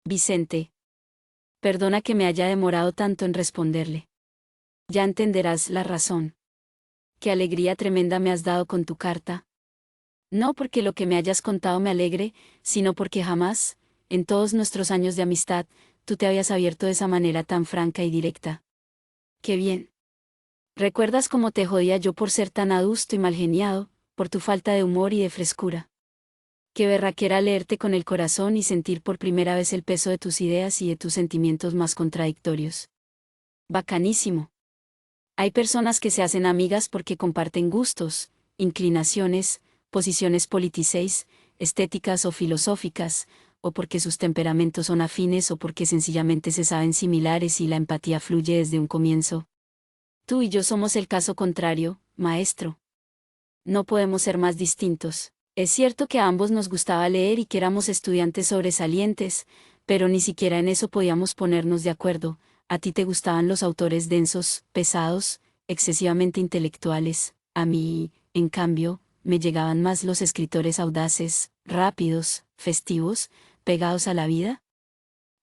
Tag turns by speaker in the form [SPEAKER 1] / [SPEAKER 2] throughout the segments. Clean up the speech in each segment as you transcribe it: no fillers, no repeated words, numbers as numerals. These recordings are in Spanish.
[SPEAKER 1] Vicente. Perdona que me haya demorado tanto en responderle. Ya entenderás la razón. Qué alegría tremenda me has dado con tu carta. No porque lo que me hayas contado me alegre, sino porque jamás, en todos nuestros años de amistad, tú te habías abierto de esa manera tan franca y directa. Qué bien. ¿Recuerdas cómo te jodía yo por ser tan adusto y malgeniado, por tu falta de humor y de frescura? Qué berraquera leerte con el corazón y sentir por primera vez el peso de tus ideas y de tus sentimientos más contradictorios. Bacanísimo. Hay personas que se hacen amigas porque comparten gustos, inclinaciones, posiciones politiceis, estéticas o filosóficas, o porque sus temperamentos son afines o porque sencillamente se saben similares y la empatía fluye desde un comienzo. Tú y yo somos el caso contrario, maestro. No podemos ser más distintos. Es cierto que a ambos nos gustaba leer y que éramos estudiantes sobresalientes, pero ni siquiera en eso podíamos ponernos de acuerdo. A ti te gustaban los autores densos, pesados, excesivamente intelectuales. A mí, en cambio, me llegaban más los escritores audaces, rápidos, festivos, pegados a la vida.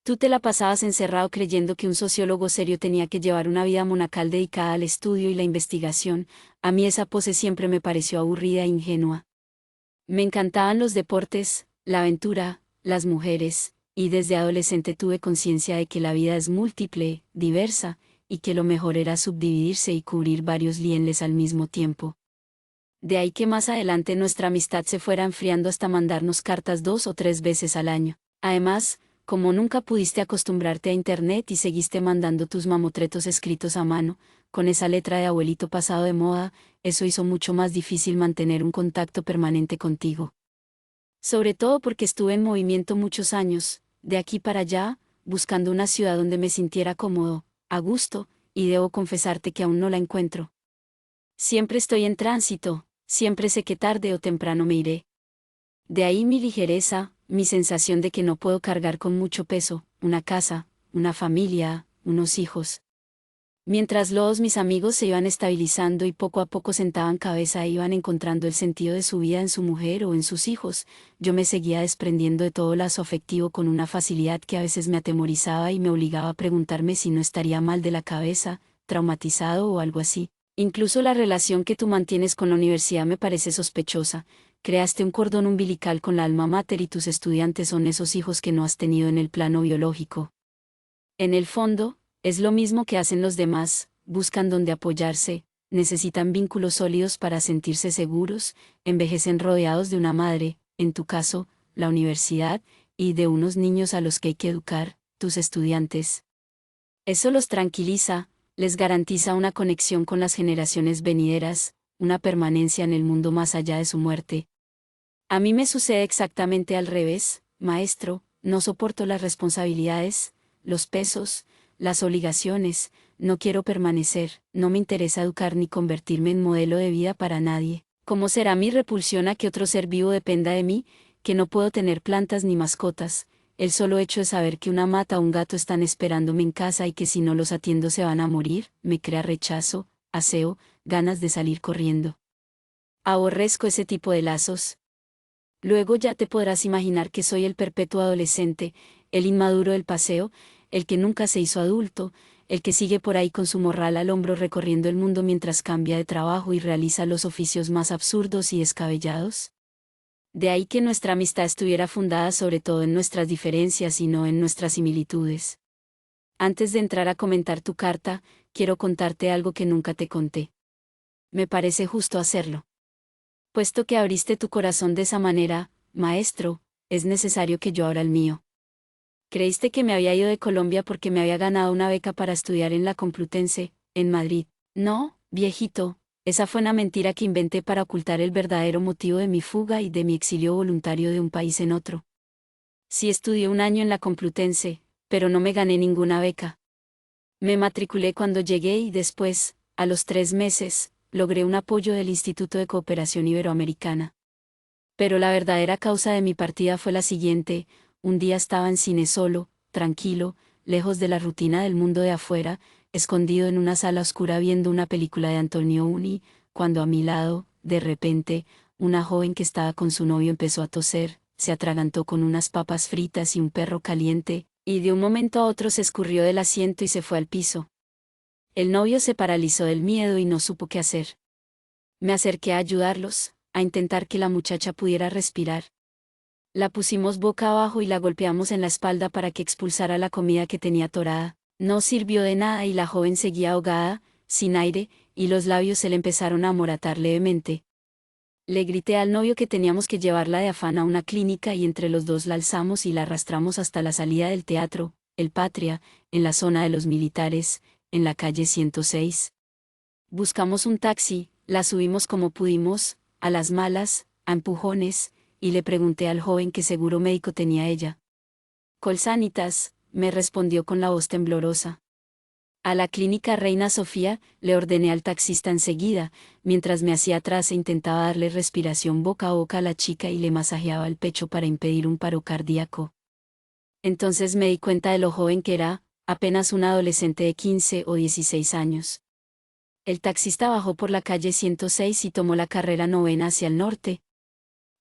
[SPEAKER 1] Tú te la pasabas encerrado creyendo que un sociólogo serio tenía que llevar una vida monacal dedicada al estudio y la investigación. A mí esa pose siempre me pareció aburrida e ingenua. Me encantaban los deportes, la aventura, las mujeres, y desde adolescente tuve conciencia de que la vida es múltiple, diversa, y que lo mejor era subdividirse y cubrir varios lienes al mismo tiempo. De ahí que más adelante nuestra amistad se fuera enfriando hasta mandarnos cartas 2 o 3 veces al año. Además, como nunca pudiste acostumbrarte a internet y seguiste mandando tus mamotretos escritos a mano, con esa letra de abuelito pasado de moda, eso hizo mucho más difícil mantener un contacto permanente contigo. Sobre todo porque estuve en movimiento muchos años, de aquí para allá, buscando una ciudad donde me sintiera cómodo, a gusto, y debo confesarte que aún no la encuentro. Siempre estoy en tránsito, siempre sé que tarde o temprano me iré. De ahí mi ligereza, mi sensación de que no puedo cargar con mucho peso, una casa, una familia, unos hijos. Mientras mis amigos se iban estabilizando y poco a poco sentaban cabeza e iban encontrando el sentido de su vida en su mujer o en sus hijos, yo me seguía desprendiendo de todo lazo afectivo con una facilidad que a veces me atemorizaba y me obligaba a preguntarme si no estaría mal de la cabeza, traumatizado o algo así. Incluso la relación que tú mantienes con la universidad me parece sospechosa. Creaste un cordón umbilical con la alma mater y tus estudiantes son esos hijos que no has tenido en el plano biológico. En el fondo, es lo mismo que hacen los demás, buscan donde apoyarse, necesitan vínculos sólidos para sentirse seguros, envejecen rodeados de una madre, en tu caso, la universidad, y de unos niños a los que hay que educar, tus estudiantes. Eso los tranquiliza, les garantiza una conexión con las generaciones venideras, una permanencia en el mundo más allá de su muerte. A mí me sucede exactamente al revés, maestro, no soporto las responsabilidades, los pesos, las obligaciones, no quiero permanecer, no me interesa educar ni convertirme en modelo de vida para nadie. ¿Cómo será mi repulsión a que otro ser vivo dependa de mí, que no puedo tener plantas ni mascotas? El solo hecho de saber que una mata o un gato están esperándome en casa y que si no los atiendo se van a morir, me crea rechazo, aseo, ganas de salir corriendo. Aborrezco ese tipo de lazos. Luego ya te podrás imaginar que soy el perpetuo adolescente, el inmaduro del paseo, el que nunca se hizo adulto, el que sigue por ahí con su morral al hombro recorriendo el mundo mientras cambia de trabajo y realiza los oficios más absurdos y descabellados. De ahí que nuestra amistad estuviera fundada sobre todo en nuestras diferencias y no en nuestras similitudes. Antes de entrar a comentar tu carta, quiero contarte algo que nunca te conté. Me parece justo hacerlo. Puesto que abriste tu corazón de esa manera, maestro, es necesario que yo abra el mío. Creíste que me había ido de Colombia porque me había ganado una beca para estudiar en la Complutense, en Madrid. No, viejito, esa fue una mentira que inventé para ocultar el verdadero motivo de mi fuga y de mi exilio voluntario de un país en otro. Sí estudié un año en la Complutense, pero no me gané ninguna beca. Me matriculé cuando llegué y después, a los 3 meses, logré un apoyo del Instituto de Cooperación Iberoamericana. Pero la verdadera causa de mi partida fue la siguiente: un día estaba en cine solo, tranquilo, lejos de la rutina del mundo de afuera, escondido en una sala oscura viendo una película de Antonio Uni, cuando a mi lado, de repente, una joven que estaba con su novio empezó a toser, se atragantó con unas papas fritas y un perro caliente, Y de un momento a otro se escurrió del asiento y se fue al piso. El novio se paralizó del miedo y no supo qué hacer. Me acerqué a ayudarlos, a intentar que la muchacha pudiera respirar. La pusimos boca abajo y la golpeamos en la espalda para que expulsara la comida que tenía atorada. No sirvió de nada y la joven seguía ahogada, sin aire, y los labios se le empezaron a amoratar levemente. Le grité al novio que teníamos que llevarla de afán a una clínica y entre los dos la alzamos y la arrastramos hasta la salida del teatro, el Patria, en la zona de los militares, en la calle 106. Buscamos un taxi, la subimos como pudimos, a las malas, a empujones, y le pregunté al joven qué seguro médico tenía ella. Colsanitas, me respondió con la voz temblorosa. A la clínica Reina Sofía, le ordené al taxista enseguida, mientras me hacía atrás e intentaba darle respiración boca a boca a la chica y le masajeaba el pecho para impedir un paro cardíaco. Entonces me di cuenta de lo joven que era, apenas una adolescente de 15 o 16 años. El taxista bajó por la calle 106 y tomó la carrera 9 hacia el norte.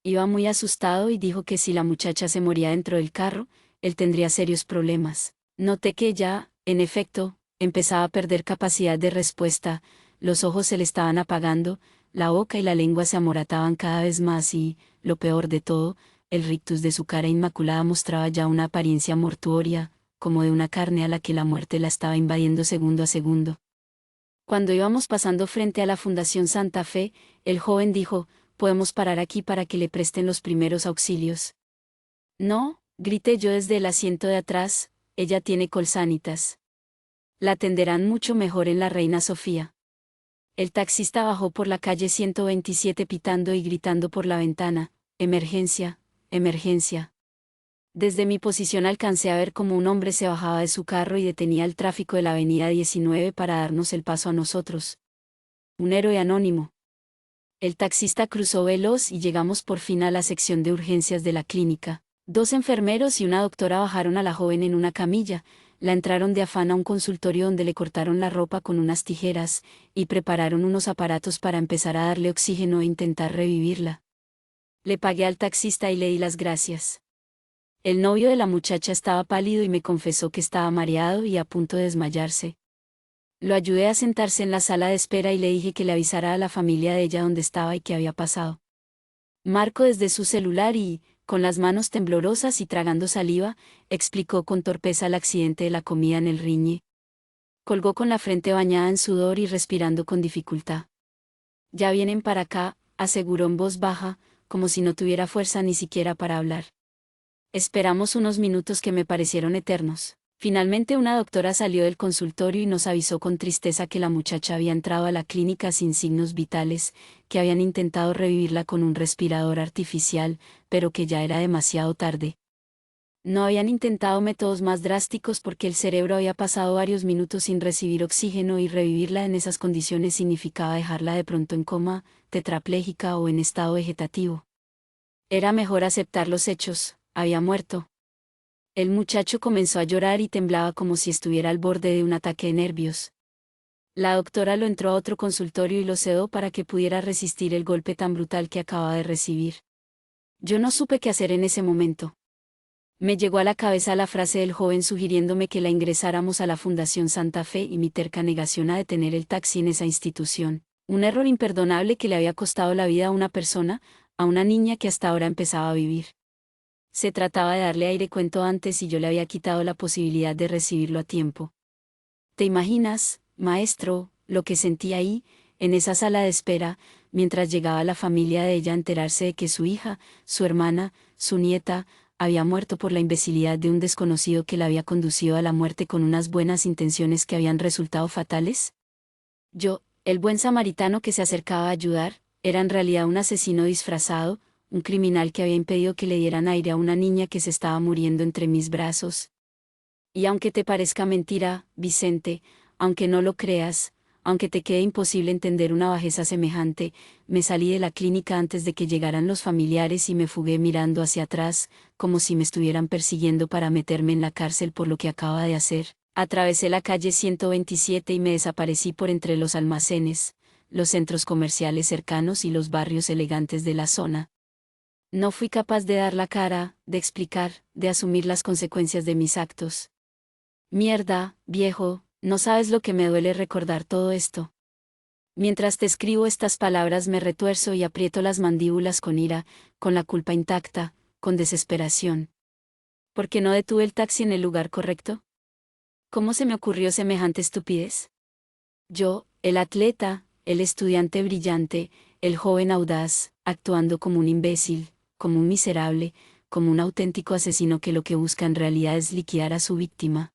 [SPEAKER 1] Iba muy asustado y dijo que si la muchacha se moría dentro del carro, él tendría serios problemas. Noté que ya, en efecto, empezaba a perder capacidad de respuesta, los ojos se le estaban apagando, la boca y la lengua se amorataban cada vez más y, lo peor de todo, el rictus de su cara inmaculada mostraba ya una apariencia mortuoria, como de una carne a la que la muerte la estaba invadiendo segundo a segundo. Cuando íbamos pasando frente a la Fundación Santa Fe, el joven dijo, «¿Podemos parar aquí para que le presten los primeros auxilios?» «No», grité yo desde el asiento de atrás, «ella tiene Colsanitas. La atenderán mucho mejor en la Reina Sofía». El taxista bajó por la calle 127 pitando y gritando por la ventana, «Emergencia, emergencia». Desde mi posición alcancé a ver cómo un hombre se bajaba de su carro y detenía el tráfico de la avenida 19 para darnos el paso a nosotros. Un héroe anónimo. El taxista cruzó veloz y llegamos por fin a la sección de urgencias de la clínica. 2 enfermeros y una doctora bajaron a la joven en una camilla, la entraron de afán a un consultorio donde le cortaron la ropa con unas tijeras, y prepararon unos aparatos para empezar a darle oxígeno e intentar revivirla. Le pagué al taxista y le di las gracias. El novio de la muchacha estaba pálido y me confesó que estaba mareado y a punto de desmayarse. Lo ayudé a sentarse en la sala de espera y le dije que le avisara a la familia de ella dónde estaba y qué había pasado. Marco desde su celular y, con las manos temblorosas y tragando saliva, explicó con torpeza el accidente de la comida en el riñe. Colgó con la frente bañada en sudor y respirando con dificultad. «Ya vienen para acá», aseguró en voz baja, como si no tuviera fuerza ni siquiera para hablar. Esperamos unos minutos que me parecieron eternos. Finalmente una doctora salió del consultorio y nos avisó con tristeza que la muchacha había entrado a la clínica sin signos vitales, que habían intentado revivirla con un respirador artificial, pero que ya era demasiado tarde. No habían intentado métodos más drásticos porque el cerebro había pasado varios minutos sin recibir oxígeno y revivirla en esas condiciones significaba dejarla de pronto en coma, tetrapléjica o en estado vegetativo. Era mejor aceptar los hechos. Había muerto. El muchacho comenzó a llorar y temblaba como si estuviera al borde de un ataque de nervios. La doctora lo entró a otro consultorio y lo sedó para que pudiera resistir el golpe tan brutal que acababa de recibir. Yo no supe qué hacer en ese momento. Me llegó a la cabeza la frase del joven sugiriéndome que la ingresáramos a la Fundación Santa Fe y mi terca negación a detener el taxi en esa institución. Un error imperdonable que le había costado la vida a una persona, a una niña que hasta ahora empezaba a vivir. Se trataba de darle aire cuanto antes y yo le había quitado la posibilidad de recibirlo a tiempo. ¿Te imaginas, maestro, lo que sentí ahí, en esa sala de espera, mientras llegaba la familia de ella a enterarse de que su hija, su hermana, su nieta, había muerto por la imbecilidad de un desconocido que la había conducido a la muerte con unas buenas intenciones que habían resultado fatales? Yo, el buen samaritano que se acercaba a ayudar, era en realidad un asesino disfrazado, un criminal que había impedido que le dieran aire a una niña que se estaba muriendo entre mis brazos. Y aunque te parezca mentira, Vicente, aunque no lo creas, aunque te quede imposible entender una bajeza semejante, me salí de la clínica antes de que llegaran los familiares y me fugué mirando hacia atrás, como si me estuvieran persiguiendo para meterme en la cárcel por lo que acaba de hacer. Atravesé la calle 127 y me desaparecí por entre los almacenes, los centros comerciales cercanos y los barrios elegantes de la zona. No fui capaz de dar la cara, de explicar, de asumir las consecuencias de mis actos. Mierda, viejo, no sabes lo que me duele recordar todo esto. Mientras te escribo estas palabras me retuerzo y aprieto las mandíbulas con ira, con la culpa intacta, con desesperación. ¿Por qué no detuve el taxi en el lugar correcto? ¿Cómo se me ocurrió semejante estupidez? Yo, el atleta, el estudiante brillante, el joven audaz, actuando como un imbécil, como un miserable, como un auténtico asesino que lo que busca en realidad es liquidar a su víctima.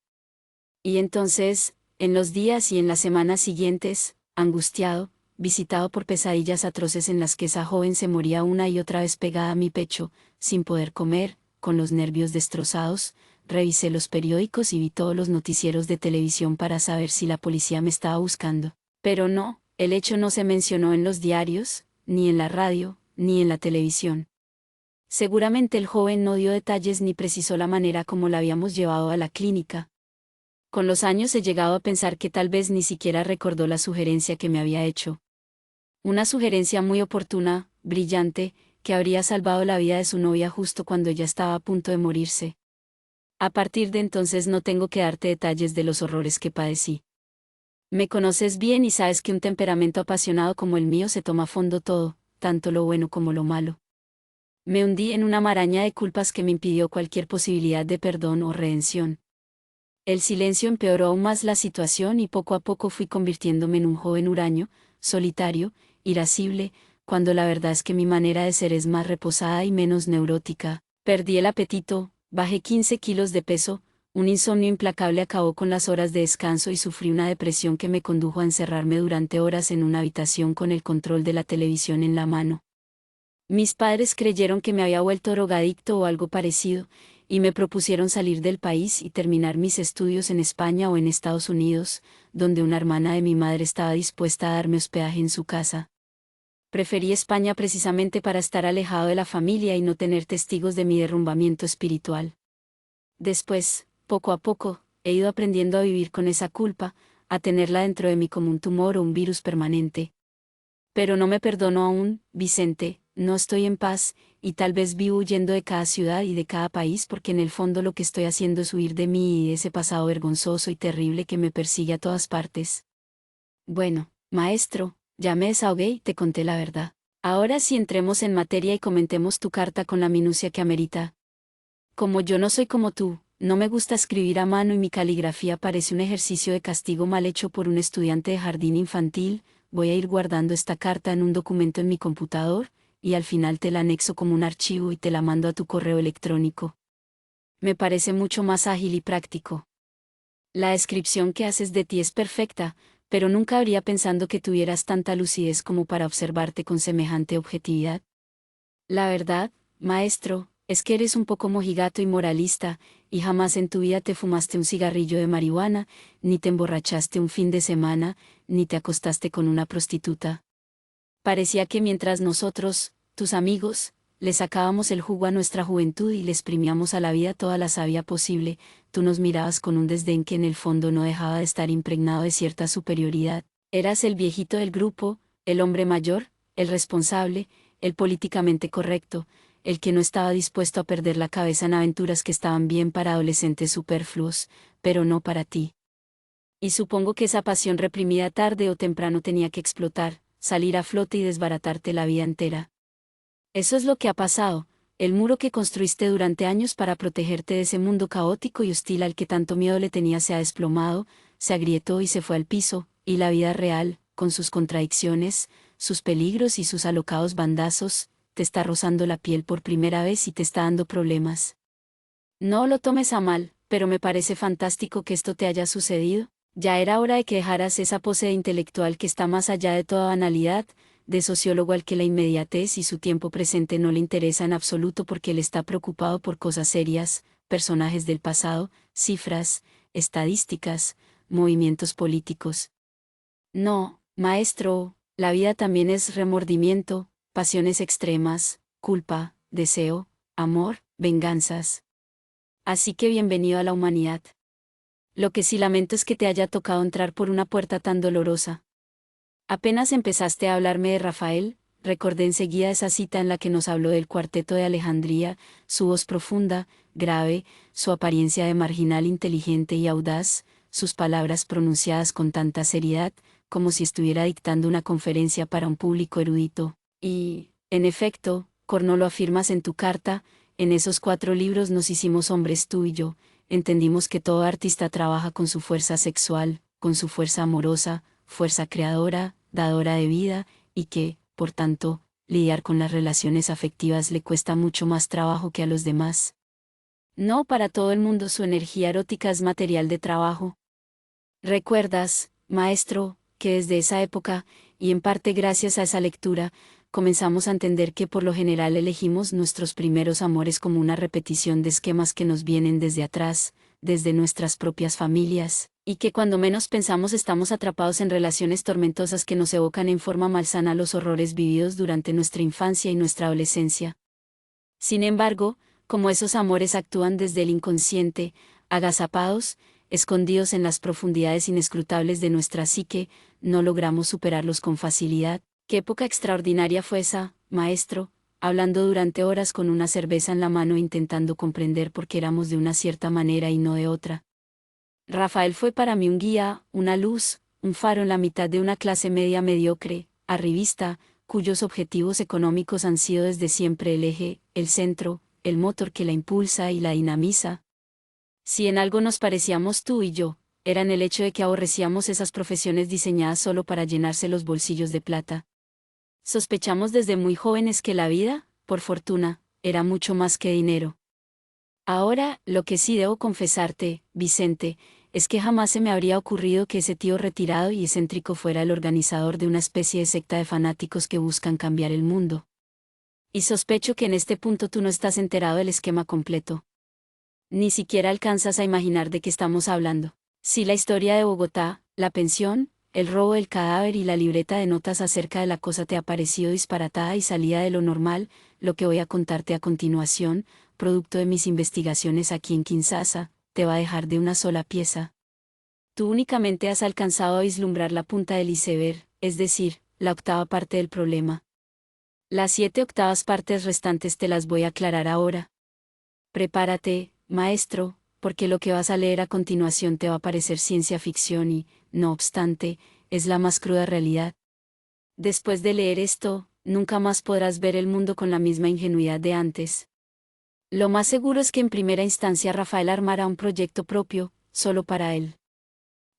[SPEAKER 1] Y entonces, en los días y en las semanas siguientes, angustiado, visitado por pesadillas atroces en las que esa joven se moría una y otra vez pegada a mi pecho, sin poder comer, con los nervios destrozados, revisé los periódicos y vi todos los noticieros de televisión para saber si la policía me estaba buscando. Pero no, el hecho no se mencionó en los diarios, ni en la radio, ni en la televisión. Seguramente el joven no dio detalles ni precisó la manera como la habíamos llevado a la clínica. Con los años he llegado a pensar que tal vez ni siquiera recordó la sugerencia que me había hecho. Una sugerencia muy oportuna, brillante, que habría salvado la vida de su novia justo cuando ella estaba a punto de morirse. A partir de entonces no tengo que darte detalles de los horrores que padecí. Me conoces bien y sabes que un temperamento apasionado como el mío se toma a fondo todo, tanto lo bueno como lo malo. Me hundí en una maraña de culpas que me impidió cualquier posibilidad de perdón o redención. El silencio empeoró aún más la situación y poco a poco fui convirtiéndome en un joven huraño, solitario, irascible, cuando la verdad es que mi manera de ser es más reposada y menos neurótica. Perdí el apetito, bajé 15 kilos de peso, un insomnio implacable acabó con las horas de descanso y sufrí una depresión que me condujo a encerrarme durante horas en una habitación con el control de la televisión en la mano. Mis padres creyeron que me había vuelto drogadicto o algo parecido, y me propusieron salir del país y terminar mis estudios en España o en Estados Unidos, donde una hermana de mi madre estaba dispuesta a darme hospedaje en su casa. Preferí España precisamente para estar alejado de la familia y no tener testigos de mi derrumbamiento espiritual. Después, poco a poco, he ido aprendiendo a vivir con esa culpa, a tenerla dentro de mí como un tumor o un virus permanente. Pero no me perdono aún, Vicente, no estoy en paz, y tal vez vivo huyendo de cada ciudad y de cada país porque en el fondo lo que estoy haciendo es huir de mí y de ese pasado vergonzoso y terrible que me persigue a todas partes. Bueno, maestro, ya me desahogué y te conté la verdad. Ahora sí entremos en materia y comentemos tu carta con la minucia que amerita. Como yo no soy como tú, no me gusta escribir a mano y mi caligrafía parece un ejercicio de castigo mal hecho por un estudiante de jardín infantil, voy a ir guardando esta carta en un documento en mi computador, y al final te la anexo como un archivo y te la mando a tu correo electrónico. Me parece mucho más ágil y práctico. La descripción que haces de ti es perfecta, pero nunca habría pensado que tuvieras tanta lucidez como para observarte con semejante objetividad. La verdad, maestro, es que eres un poco mojigato y moralista, y jamás en tu vida te fumaste un cigarrillo de marihuana, ni te emborrachaste un fin de semana, ni te acostaste con una prostituta. Parecía que mientras nosotros, tus amigos, le sacábamos el jugo a nuestra juventud y le exprimíamos a la vida toda la savia posible, tú nos mirabas con un desdén que en el fondo no dejaba de estar impregnado de cierta superioridad. Eras el viejito del grupo, el hombre mayor, el responsable, el políticamente correcto, el que no estaba dispuesto a perder la cabeza en aventuras que estaban bien para adolescentes superfluos, pero no para ti. Y supongo que esa pasión reprimida tarde o temprano tenía que explotar, salir a flote y desbaratarte la vida entera. Eso es lo que ha pasado, el muro que construiste durante años para protegerte de ese mundo caótico y hostil al que tanto miedo le tenías se ha desplomado, se agrietó y se fue al piso, y la vida real, con sus contradicciones, sus peligros y sus alocados bandazos, te está rozando la piel por primera vez y te está dando problemas. No lo tomes a mal, pero me parece fantástico que esto te haya sucedido. Ya era hora de que dejaras esa pose de intelectual que está más allá de toda banalidad, de sociólogo al que la inmediatez y su tiempo presente no le interesa en absoluto porque él está preocupado por cosas serias, personajes del pasado, cifras, estadísticas, movimientos políticos. No, maestro, la vida también es remordimiento, pasiones extremas, culpa, deseo, amor, venganzas. Así que bienvenido a la humanidad. Lo que sí lamento es que te haya tocado entrar por una puerta tan dolorosa. Apenas empezaste a hablarme de Rafael, Recordé enseguida esa cita en la que nos habló del cuarteto de Alejandría, su voz profunda, grave, su apariencia de marginal inteligente y audaz, sus palabras pronunciadas con tanta seriedad, como si estuviera dictando una conferencia para un público erudito. Y, en efecto, Corno, lo afirmas en tu carta, en esos 4 libros nos hicimos hombres tú y yo, entendimos que todo artista trabaja con su fuerza sexual, con su fuerza amorosa, fuerza creadora, dadora de vida, y que, por tanto, lidiar con las relaciones afectivas le cuesta mucho más trabajo que a los demás. No para todo el mundo su energía erótica es material de trabajo. ¿Recuerdas, maestro, que desde esa época, y en parte gracias a esa lectura, comenzamos a entender que por lo general elegimos nuestros primeros amores como una repetición de esquemas que nos vienen desde atrás, desde nuestras propias familias, y que cuando menos pensamos estamos atrapados en relaciones tormentosas que nos evocan en forma malsana los horrores vividos durante nuestra infancia y nuestra adolescencia? Sin embargo, como esos amores actúan desde el inconsciente, agazapados, escondidos en las profundidades inescrutables de nuestra psique, no logramos superarlos con facilidad. ¿Qué época extraordinaria fue esa, maestro? Hablando durante horas con una cerveza en la mano intentando comprender por qué éramos de una cierta manera y no de otra. Rafael fue para mí un guía, una luz, un faro en la mitad de una clase media mediocre, arribista, cuyos objetivos económicos han sido desde siempre el eje, el centro, el motor que la impulsa y la dinamiza. Si en algo nos parecíamos tú y yo, era en el hecho de que aborrecíamos esas profesiones diseñadas solo para llenarse los bolsillos de plata. Sospechamos desde muy jóvenes que la vida, por fortuna, era mucho más que dinero. Ahora, lo que sí debo confesarte, Vicente, es que jamás se me habría ocurrido que ese tío retirado y excéntrico fuera el organizador de una especie de secta de fanáticos que buscan cambiar el mundo. Y sospecho que en este punto tú no estás enterado del esquema completo. Ni siquiera alcanzas a imaginar de qué estamos hablando. Si la historia de Bogotá, la pensión, el robo del cadáver y la libreta de notas acerca de la cosa te ha parecido disparatada y salida de lo normal, lo que voy a contarte a continuación, producto de mis investigaciones aquí en Kinshasa, te va a dejar de una sola pieza. Tú únicamente has alcanzado a vislumbrar la punta del iceberg, es decir, la octava parte del problema. Las 7 octavas partes restantes te las voy a aclarar ahora. Prepárate, maestro, porque lo que vas a leer a continuación te va a parecer ciencia ficción y, no obstante, es la más cruda realidad. Después de leer esto, nunca más podrás ver el mundo con la misma ingenuidad de antes. Lo más seguro es que en primera instancia Rafael armara un proyecto propio, solo para él.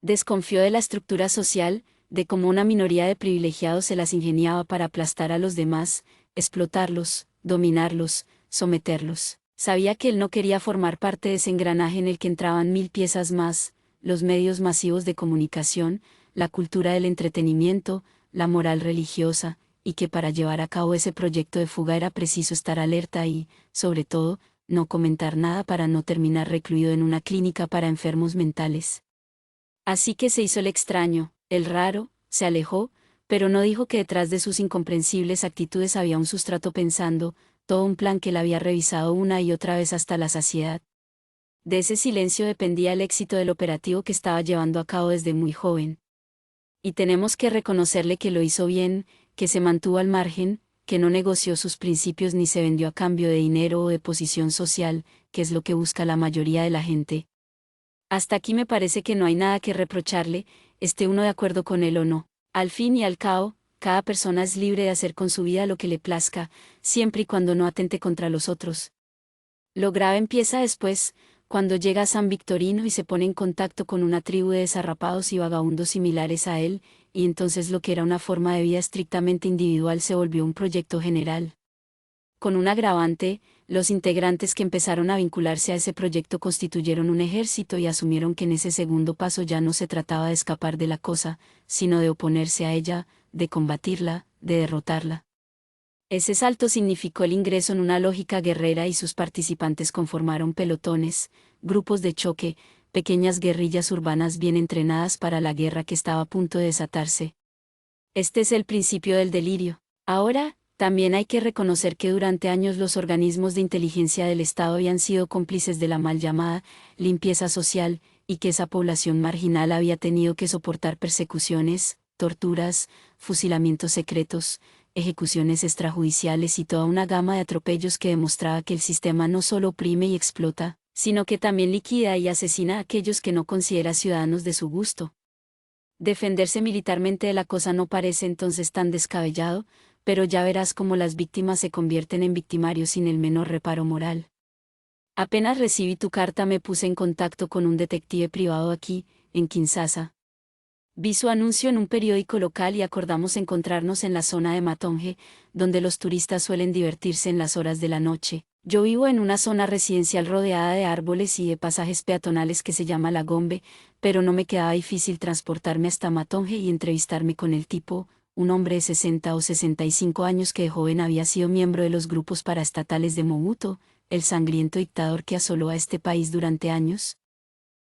[SPEAKER 1] Desconfió de la estructura social, de cómo una minoría de privilegiados se las ingeniaba para aplastar a los demás, explotarlos, dominarlos, someterlos. Sabía que él no quería formar parte de ese engranaje en el que entraban 1000 piezas más, los medios masivos de comunicación, la cultura del entretenimiento, la moral religiosa, y que para llevar a cabo ese proyecto de fuga era preciso estar alerta y, sobre todo, no comentar nada para no terminar recluido en una clínica para enfermos mentales. Así que se hizo el extraño, el raro, se alejó, pero no dijo que detrás de sus incomprensibles actitudes había un sustrato pensando, todo un plan que él había revisado una y otra vez hasta la saciedad. De ese silencio dependía el éxito del operativo que estaba llevando a cabo desde muy joven. Y tenemos que reconocerle que lo hizo bien, que se mantuvo al margen, que no negoció sus principios ni se vendió a cambio de dinero o de posición social, que es lo que busca la mayoría de la gente. Hasta aquí me parece que no hay nada que reprocharle, esté uno de acuerdo con él o no. Al fin y al cabo, cada persona es libre de hacer con su vida lo que le plazca, siempre y cuando no atente contra los otros. Lo grave empieza después, cuando llega a San Victorino y se pone en contacto con una tribu de desarrapados y vagabundos similares a él, y entonces lo que era una forma de vida estrictamente individual se volvió un proyecto general. Con un agravante, los integrantes que empezaron a vincularse a ese proyecto constituyeron un ejército y asumieron que en ese segundo paso ya no se trataba de escapar de la cosa, sino de oponerse a ella, de combatirla, de derrotarla. Ese salto significó el ingreso en una lógica guerrera y sus participantes conformaron pelotones, grupos de choque, pequeñas guerrillas urbanas bien entrenadas para la guerra que estaba a punto de desatarse. Este es el principio del delirio. Ahora, también hay que reconocer que durante años los organismos de inteligencia del Estado habían sido cómplices de la mal llamada limpieza social, y que esa población marginal había tenido que soportar persecuciones, torturas, fusilamientos secretos, ejecuciones extrajudiciales y toda una gama de atropellos que demostraba que el sistema no solo oprime y explota, sino que también liquida y asesina a aquellos que no considera ciudadanos de su gusto. Defenderse militarmente de la cosa no parece entonces tan descabellado, pero ya verás cómo las víctimas se convierten en victimarios sin el menor reparo moral. Apenas recibí tu carta me puse en contacto con un detective privado aquí, en Kinshasa. Vi su anuncio en un periódico local y acordamos encontrarnos en la zona de Matonge, donde los turistas suelen divertirse en las horas de la noche. Yo vivo en una zona residencial rodeada de árboles y de pasajes peatonales que se llama La Gombe, pero no me quedaba difícil transportarme hasta Matonge y entrevistarme con el tipo, un hombre de 60 o 65 años que de joven había sido miembro de los grupos paraestatales de Mobutu, el sangriento dictador que asoló a este país durante años.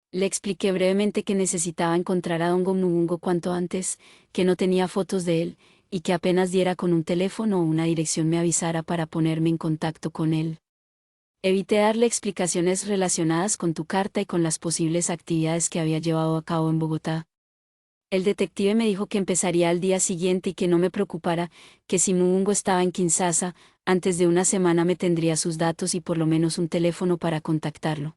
[SPEAKER 1] Le expliqué brevemente que necesitaba encontrar a don Gomnubungo cuanto antes, que no tenía fotos de él, y que apenas diera con un teléfono o una dirección me avisara para ponerme en contacto con él. Evité darle explicaciones relacionadas con tu carta y con las posibles actividades que había llevado a cabo en Bogotá. El detective me dijo que empezaría al día siguiente y que no me preocupara, que si Mubungo estaba en Kinshasa, antes de una semana me tendría sus datos y por lo menos un teléfono para contactarlo.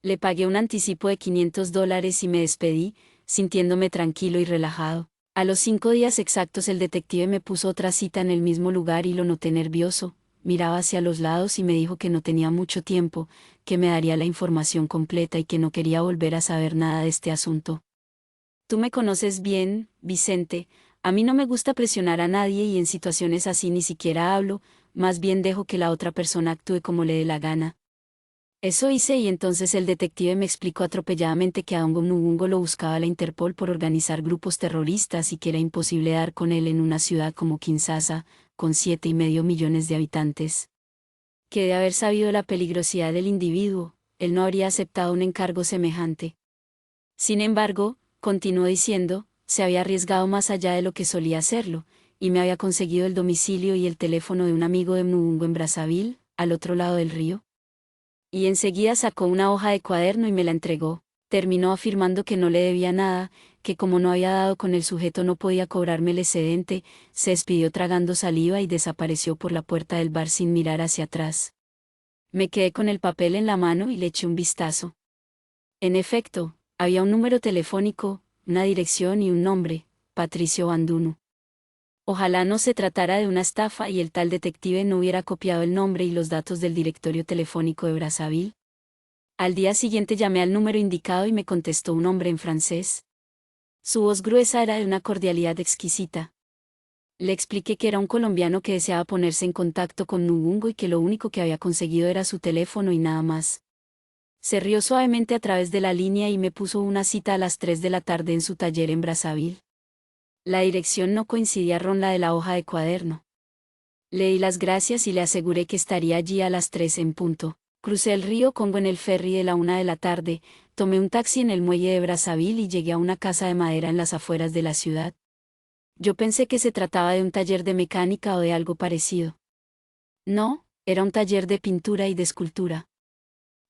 [SPEAKER 1] Le pagué un anticipo de $500 y me despedí, sintiéndome tranquilo y relajado. A los 5 días exactos el detective me puso otra cita en el mismo lugar y lo noté nervioso, miraba hacia los lados y me dijo que no tenía mucho tiempo, que me daría la información completa y que no quería volver a saber nada de este asunto. Tú me conoces bien, Vicente, a mí no me gusta presionar a nadie y en situaciones así ni siquiera hablo, más bien dejo que la otra persona actúe como le dé la gana. Eso hice y entonces el detective me explicó atropelladamente que a don Gomnubungo lo buscaba la Interpol por organizar grupos terroristas y que era imposible dar con él en una ciudad como Kinshasa, con 7,5 millones de habitantes. Que de haber sabido la peligrosidad del individuo, él no habría aceptado un encargo semejante. Sin embargo, continuó diciendo, se había arriesgado más allá de lo que solía hacerlo, y me había conseguido el domicilio y el teléfono de un amigo de Mnubungo en Brazzaville, al otro lado del río. Y enseguida sacó una hoja de cuaderno y me la entregó. Terminó afirmando que no le debía nada, que como no había dado con el sujeto no podía cobrarme el excedente, se despidió tragando saliva y desapareció por la puerta del bar sin mirar hacia atrás. Me quedé con el papel en la mano y le eché un vistazo. En efecto, había un número telefónico, una dirección y un nombre, Patricio Banduno. Ojalá no se tratara de una estafa y el tal detective no hubiera copiado el nombre y los datos del directorio telefónico de Brazzaville. Al día siguiente llamé al número indicado y me contestó un hombre en francés. Su voz gruesa era de una cordialidad exquisita. Le expliqué que era un colombiano que deseaba ponerse en contacto con Nubungo y que lo único que había conseguido era su teléfono y nada más. Se rió suavemente a través de la línea y me puso una cita a las 3 de la tarde en su taller en Brazzaville. La dirección no coincidía con la de la hoja de cuaderno. Le di las gracias y le aseguré que estaría allí a las 3 en punto. Crucé el río Congo en el ferry de la 1 de la tarde, tomé un taxi en el muelle de Brazzaville y llegué a una casa de madera en las afueras de la ciudad. Yo pensé que se trataba de un taller de mecánica o de algo parecido. No, era un taller de pintura y de escultura.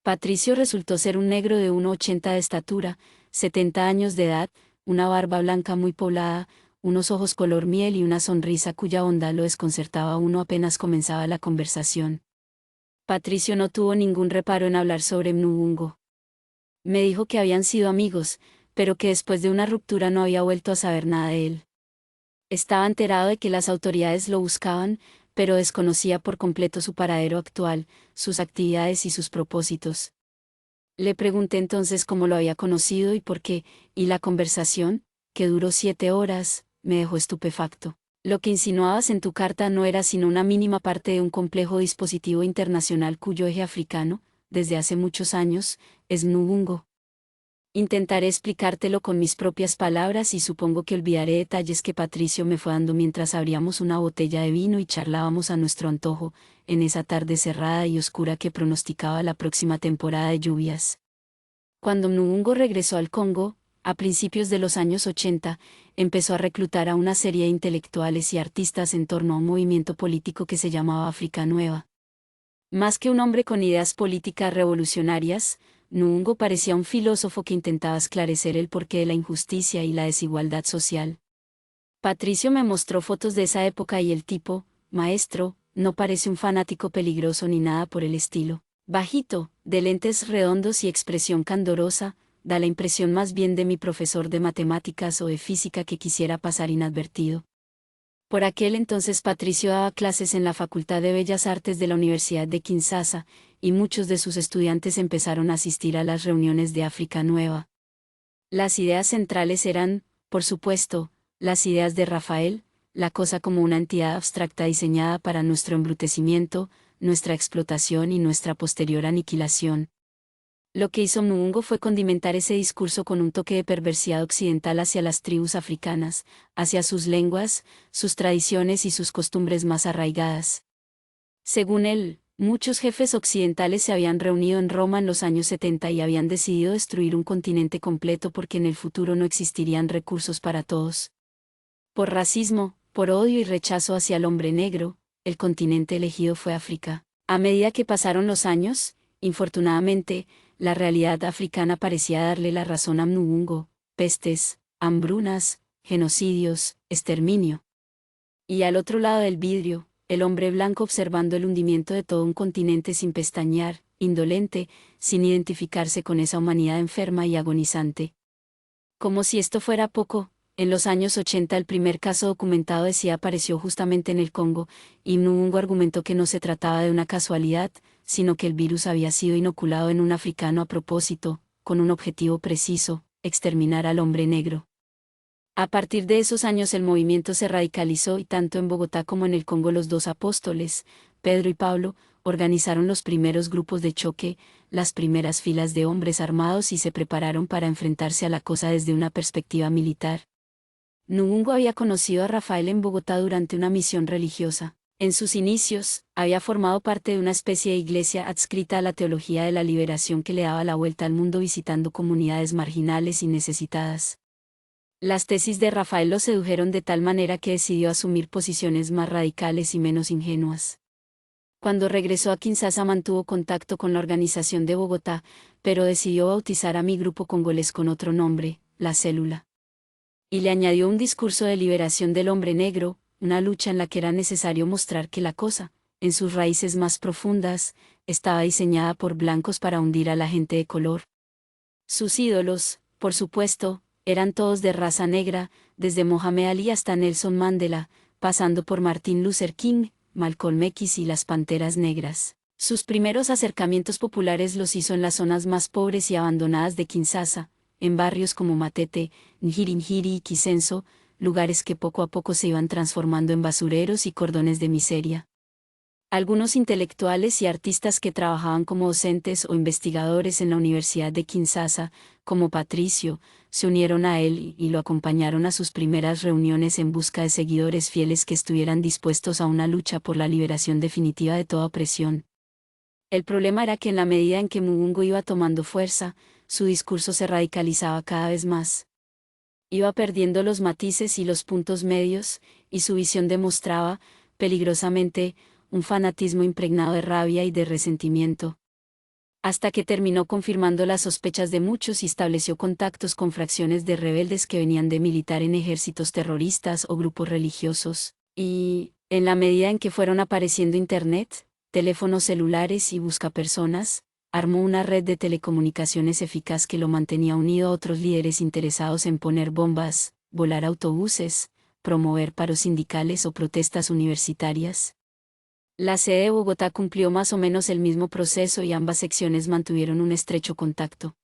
[SPEAKER 1] Patricio resultó ser un negro de 1,80 de estatura, 70 años de edad, una barba blanca muy poblada, unos ojos color miel y una sonrisa cuya bondad lo desconcertaba a uno apenas comenzaba la conversación. Patricio no tuvo ningún reparo en hablar sobre Mnubungo. Me dijo que habían sido amigos, pero que después de una ruptura no había vuelto a saber nada de él. Estaba enterado de que las autoridades lo buscaban, pero desconocía por completo su paradero actual, sus actividades y sus propósitos. Le pregunté entonces cómo lo había conocido y por qué, y la conversación, que duró 7 horas, me dejó estupefacto. Lo que insinuabas en tu carta no era sino una mínima parte de un complejo dispositivo internacional cuyo eje africano, desde hace muchos años, es Mnubungo. Intentaré explicártelo con mis propias palabras y supongo que olvidaré detalles que Patricio me fue dando mientras abríamos una botella de vino y charlábamos a nuestro antojo, en esa tarde cerrada y oscura que pronosticaba la próxima temporada de lluvias. Cuando Mnubungo regresó al Congo, a principios de los años 80, empezó a reclutar a una serie de intelectuales y artistas en torno a un movimiento político que se llamaba África Nueva. Más que un hombre con ideas políticas revolucionarias, Mnubungo parecía un filósofo que intentaba esclarecer el porqué de la injusticia y la desigualdad social. Patricio me mostró fotos de esa época y el tipo, maestro, no parece un fanático peligroso ni nada por el estilo. Bajito, de lentes redondos y expresión candorosa, da la impresión más bien de mi profesor de matemáticas o de física que quisiera pasar inadvertido. Por aquel entonces Patricio daba clases en la Facultad de Bellas Artes de la Universidad de Kinshasa, y muchos de sus estudiantes empezaron a asistir a las reuniones de África Nueva. Las ideas centrales eran, por supuesto, las ideas de Rafael, la cosa como una entidad abstracta diseñada para nuestro embrutecimiento, nuestra explotación y nuestra posterior aniquilación. Lo que hizo Muvungo fue condimentar ese discurso con un toque de perversidad occidental hacia las tribus africanas, hacia sus lenguas, sus tradiciones y sus costumbres más arraigadas. Según él, muchos jefes occidentales se habían reunido en Roma en los años 70 y habían decidido destruir un continente completo porque en el futuro no existirían recursos para todos. Por racismo, por odio y rechazo hacia el hombre negro, el continente elegido fue África. A medida que pasaron los años, infortunadamente, la realidad africana parecía darle la razón a Muvungo: pestes, hambrunas, genocidios, exterminio. Y al otro lado del vidrio, el hombre blanco observando el hundimiento de todo un continente sin pestañear, indolente, sin identificarse con esa humanidad enferma y agonizante. Como si esto fuera poco, en los años 80 el primer caso documentado de SIDA apareció justamente en el Congo, y Muvungo argumentó que no se trataba de una casualidad, sino que el virus había sido inoculado en un africano a propósito, con un objetivo preciso: exterminar al hombre negro. A partir de esos años el movimiento se radicalizó y tanto en Bogotá como en el Congo los dos apóstoles, Pedro y Pablo, organizaron los primeros grupos de choque, las primeras filas de hombres armados y se prepararon para enfrentarse a la cosa desde una perspectiva militar. Muvungo había conocido a Rafael en Bogotá durante una misión religiosa. En sus inicios, había formado parte de una especie de iglesia adscrita a la teología de la liberación que le daba la vuelta al mundo visitando comunidades marginales y necesitadas. Las tesis de Rafael lo sedujeron de tal manera que decidió asumir posiciones más radicales y menos ingenuas. Cuando regresó a Kinshasa mantuvo contacto con la organización de Bogotá, pero decidió bautizar a mi grupo congolés con otro nombre, La Célula. Y le añadió un discurso de liberación del hombre negro, una lucha en la que era necesario mostrar que la cosa, en sus raíces más profundas, estaba diseñada por blancos para hundir a la gente de color. Sus ídolos, por supuesto, eran todos de raza negra, desde Mohamed Ali hasta Nelson Mandela, pasando por Martin Luther King, Malcolm X y las Panteras Negras. Sus primeros acercamientos populares los hizo en las zonas más pobres y abandonadas de Kinshasa, en barrios como Matete, Ngiringiri y Kisenso, lugares que poco a poco se iban transformando en basureros y cordones de miseria. Algunos intelectuales y artistas que trabajaban como docentes o investigadores en la Universidad de Kinshasa, como Patricio, se unieron a él y lo acompañaron a sus primeras reuniones en busca de seguidores fieles que estuvieran dispuestos a una lucha por la liberación definitiva de toda opresión. El problema era que en la medida en que Muvungo iba tomando fuerza, su discurso se radicalizaba cada vez más. Iba perdiendo los matices y los puntos medios, y su visión demostraba, peligrosamente, un fanatismo impregnado de rabia y de resentimiento. Hasta que terminó confirmando las sospechas de muchos y estableció contactos con fracciones de rebeldes que venían de militar en ejércitos terroristas o grupos religiosos, y, en la medida en que fueron apareciendo Internet, teléfonos celulares y buscapersonas, armó una red de telecomunicaciones eficaz que lo mantenía unido a otros líderes interesados en poner bombas, volar autobuses, promover paros sindicales o protestas universitarias. La sede de Bogotá cumplió más o menos el mismo proceso y ambas secciones mantuvieron un estrecho contacto.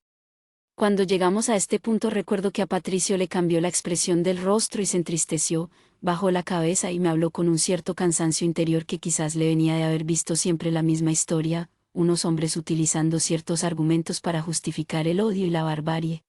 [SPEAKER 1] Cuando llegamos a este punto recuerdo que a Patricio le cambió la expresión del rostro y se entristeció, bajó la cabeza y me habló con un cierto cansancio interior que quizás le venía de haber visto siempre la misma historia, unos hombres utilizando ciertos argumentos para justificar el odio y la barbarie.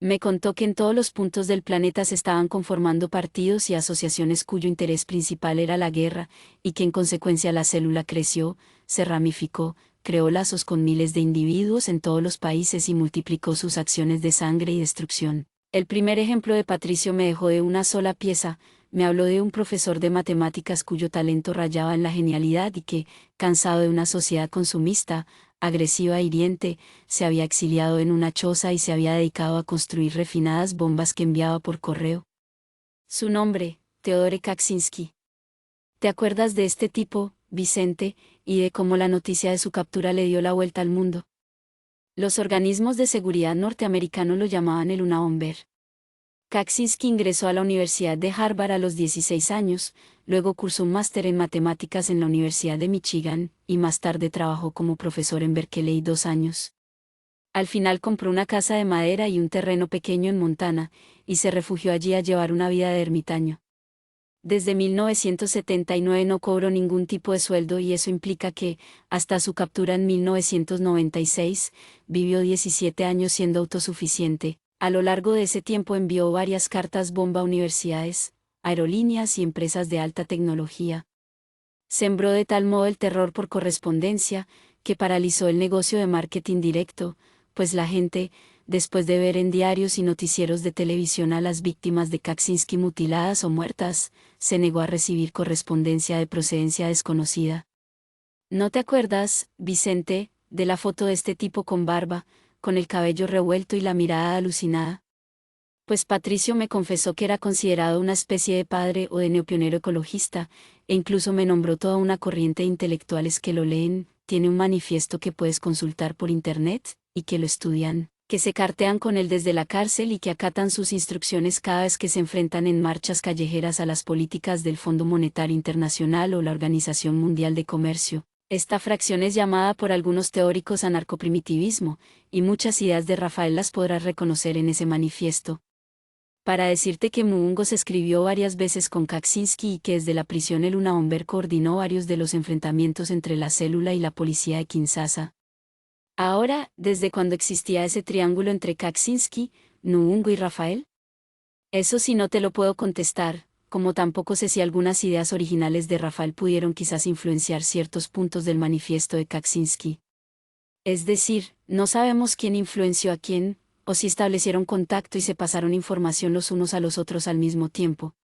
[SPEAKER 1] Me contó que en todos los puntos del planeta se estaban conformando partidos y asociaciones cuyo interés principal era la guerra, y que en consecuencia la célula creció, se ramificó, creó lazos con miles de individuos en todos los países y multiplicó sus acciones de sangre y destrucción. El primer ejemplo de Patricio me dejó de una sola pieza. Me habló de un profesor de matemáticas cuyo talento rayaba en la genialidad y que, cansado de una sociedad consumista, agresiva e hiriente, se había exiliado en una choza y se había dedicado a construir refinadas bombas que enviaba por correo. Su nombre, Theodore Kaczynski. ¿Te acuerdas de este tipo, Vicente, y de cómo la noticia de su captura le dio la vuelta al mundo? Los organismos de seguridad norteamericanos lo llamaban el Unabomber. Kaczynski ingresó a la Universidad de Harvard a los 16 años, luego cursó un máster en matemáticas en la Universidad de Michigan, y más tarde trabajó como profesor en Berkeley 2 años. Al final compró una casa de madera y un terreno pequeño en Montana, y se refugió allí a llevar una vida de ermitaño. Desde 1979 no cobró ningún tipo de sueldo y eso implica que, hasta su captura en 1996, vivió 17 años siendo autosuficiente. A lo largo de ese tiempo envió varias cartas bomba a universidades, aerolíneas y empresas de alta tecnología. Sembró de tal modo el terror por correspondencia, que paralizó el negocio de marketing directo, pues la gente, después de ver en diarios y noticieros de televisión a las víctimas de Kaczynski mutiladas o muertas, se negó a recibir correspondencia de procedencia desconocida. ¿No te acuerdas, Vicente, de la foto de este tipo con barba, con el cabello revuelto y la mirada alucinada? Pues Patricio me confesó que era considerado una especie de padre o de neopionero ecologista, e incluso me nombró toda una corriente de intelectuales que lo leen, tiene un manifiesto que puedes consultar por internet, y que lo estudian, que se cartean con él desde la cárcel y que acatan sus instrucciones cada vez que se enfrentan en marchas callejeras a las políticas del Fondo Monetario Internacional o la Organización Mundial de Comercio. Esta fracción es llamada por algunos teóricos anarcoprimitivismo, y muchas ideas de Rafael las podrás reconocer en ese manifiesto. Para decirte que Muungo se escribió varias veces con Kaczynski y que desde la prisión el Unabomber coordinó varios de los enfrentamientos entre la célula y la policía de Kinshasa. Ahora, ¿desde cuándo existía ese triángulo entre Kaczynski, Muungo y Rafael? Eso sí no te lo puedo contestar, como tampoco sé si algunas ideas originales de Rafael pudieron quizás influenciar ciertos puntos del manifiesto de Kaczynski. Es decir, no sabemos quién influenció a quién, o si establecieron contacto y se pasaron información los unos a los otros al mismo tiempo.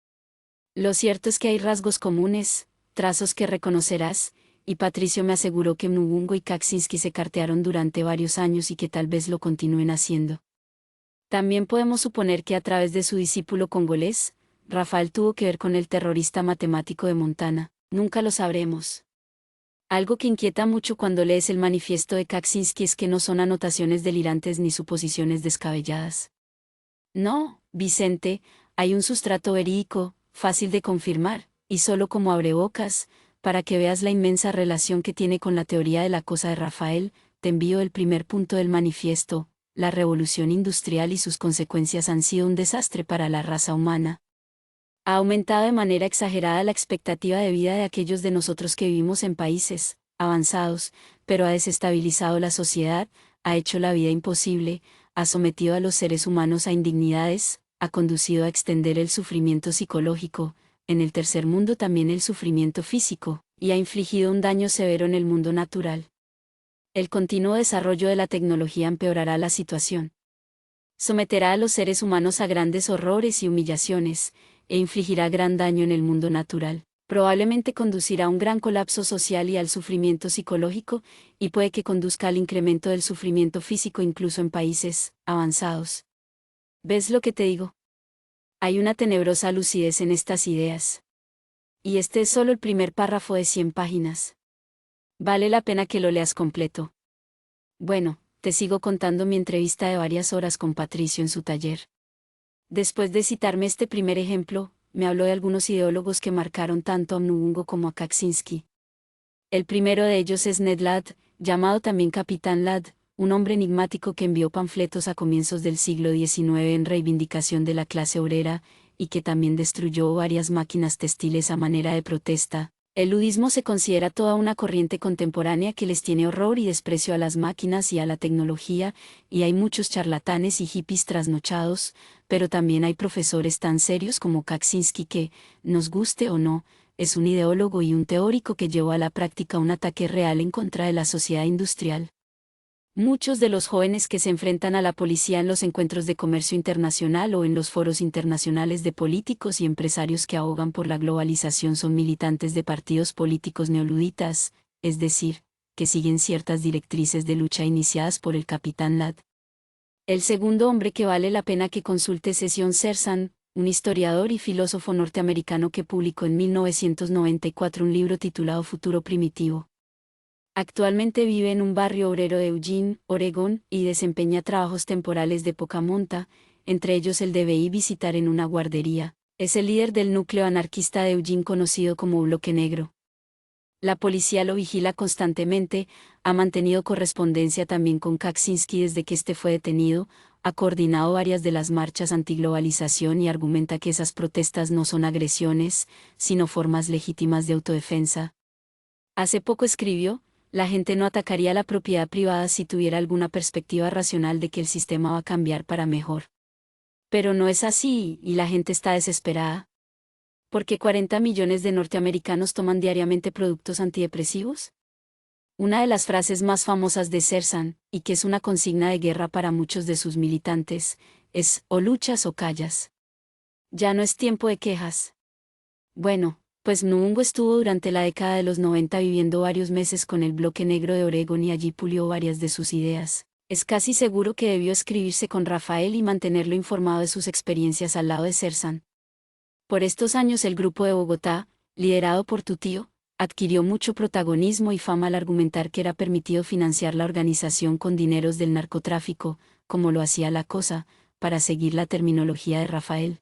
[SPEAKER 1] Lo cierto es que hay rasgos comunes, trazos que reconocerás, y Patricio me aseguró que Muungo y Kaczynski se cartearon durante varios años y que tal vez lo continúen haciendo. También podemos suponer que a través de su discípulo congolés, Rafael tuvo que ver con el terrorista matemático de Montana, nunca lo sabremos. Algo que inquieta mucho cuando lees el manifiesto de Kaczynski es que no son anotaciones delirantes ni suposiciones descabelladas. No, Vicente, hay un sustrato verídico, fácil de confirmar, y solo como abrebocas, para que veas la inmensa relación que tiene con la teoría de la cosa de Rafael, te envío el primer punto del manifiesto: la revolución industrial y sus consecuencias han sido un desastre para la raza humana. Ha aumentado de manera exagerada la expectativa de vida de aquellos de nosotros que vivimos en países avanzados, pero ha desestabilizado la sociedad, ha hecho la vida imposible, ha sometido a los seres humanos a indignidades, ha conducido a extender el sufrimiento psicológico, en el tercer mundo también el sufrimiento físico, y ha infligido un daño severo en el mundo natural. El continuo desarrollo de la tecnología empeorará la situación. Someterá a los seres humanos a grandes horrores y humillaciones, e infligirá gran daño en el mundo natural. Probablemente conducirá a un gran colapso social y al sufrimiento psicológico, y puede que conduzca al incremento del sufrimiento físico incluso en países avanzados. ¿Ves lo que te digo? Hay una tenebrosa lucidez en estas ideas. Y este es solo el primer párrafo de 100 páginas. Vale la pena que lo leas completo. Bueno, te sigo contando mi entrevista de varias horas con Patricio en su taller. Después de citarme este primer ejemplo, me habló de algunos ideólogos que marcaron tanto a Muungo como a Kaczynski. El primero de ellos es Ned Ladd, llamado también Capitán Ladd, un hombre enigmático que envió panfletos a comienzos del siglo XIX en reivindicación de la clase obrera, y que también destruyó varias máquinas textiles a manera de protesta. El ludismo se considera toda una corriente contemporánea que les tiene horror y desprecio a las máquinas y a la tecnología, y hay muchos charlatanes y hippies trasnochados, pero también hay profesores tan serios como Kaczynski que, nos guste o no, es un ideólogo y un teórico que llevó a la práctica un ataque real en contra de la sociedad industrial. Muchos de los jóvenes que se enfrentan a la policía en los encuentros de comercio internacional o en los foros internacionales de políticos y empresarios que abogan por la globalización son militantes de partidos políticos neoluditas, es decir, que siguen ciertas directrices de lucha iniciadas por el Capitán Ladd. El segundo hombre que vale la pena que consultes es Jon Sersan, un historiador y filósofo norteamericano que publicó en 1994 un libro titulado Futuro Primitivo. Actualmente vive en un barrio obrero de Eugene, Oregón, y desempeña trabajos temporales de poca monta, entre ellos el de ver y visitar en una guardería. Es el líder del núcleo anarquista de Eugene conocido como Bloque Negro. La policía lo vigila constantemente, ha mantenido correspondencia también con Kaczynski desde que este fue detenido, ha coordinado varias de las marchas antiglobalización y argumenta que esas protestas no son agresiones, sino formas legítimas de autodefensa. Hace poco escribió: la gente no atacaría la propiedad privada si tuviera alguna perspectiva racional de que el sistema va a cambiar para mejor. Pero no es así, y la gente está desesperada. ¿Por qué 40 millones de norteamericanos toman diariamente productos antidepresivos? Una de las frases más famosas de Zerzan, y que es una consigna de guerra para muchos de sus militantes, es: o luchas o callas. Ya no es tiempo de quejas. Bueno, pues Mnubungo estuvo durante la década de los 90 viviendo varios meses con el Bloque Negro de Oregón y allí pulió varias de sus ideas. Es casi seguro que debió escribirse con Rafael y mantenerlo informado de sus experiencias al lado de Zerzan. Por estos años el Grupo de Bogotá, liderado por tu tío, adquirió mucho protagonismo y fama al argumentar que era permitido financiar la organización con dineros del narcotráfico, como lo hacía la Cosa, para seguir la terminología de Rafael.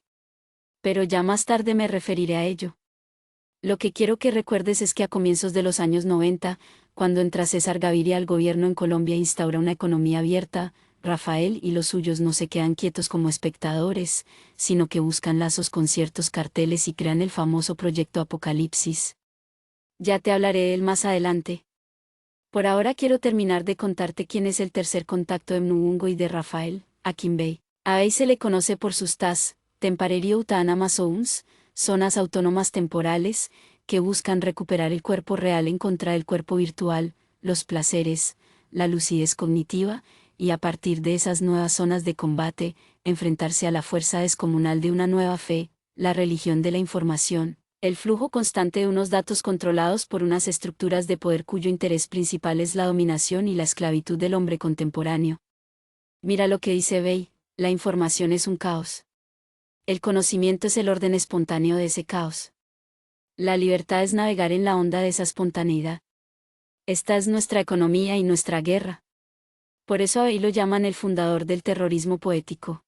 [SPEAKER 1] Pero ya más tarde me referiré a ello. Lo que quiero que recuerdes es que a comienzos de los años 90, cuando entra César Gaviria al gobierno en Colombia e instaura una economía abierta, Rafael y los suyos no se quedan quietos como espectadores, sino que buscan lazos con ciertos carteles y crean el famoso proyecto Apocalipsis. Ya te hablaré de él más adelante. Por ahora quiero terminar de contarte quién es el tercer contacto de Mnubungo y de Rafael, Akinbey. A él se le conoce por sus TAS, Temporary Autonomous Zones, zonas autónomas temporales, que buscan recuperar el cuerpo real en contra del cuerpo virtual, los placeres, la lucidez cognitiva, y a partir de esas nuevas zonas de combate, enfrentarse a la fuerza descomunal de una nueva fe, la religión de la información, el flujo constante de unos datos controlados por unas estructuras de poder cuyo interés principal es la dominación y la esclavitud del hombre contemporáneo. Mira lo que dice Bey: la información es un caos. El conocimiento es el orden espontáneo de ese caos. La libertad es navegar en la onda de esa espontaneidad. Esta es nuestra economía y nuestra guerra. Por eso a Bey lo llaman el fundador del terrorismo poético.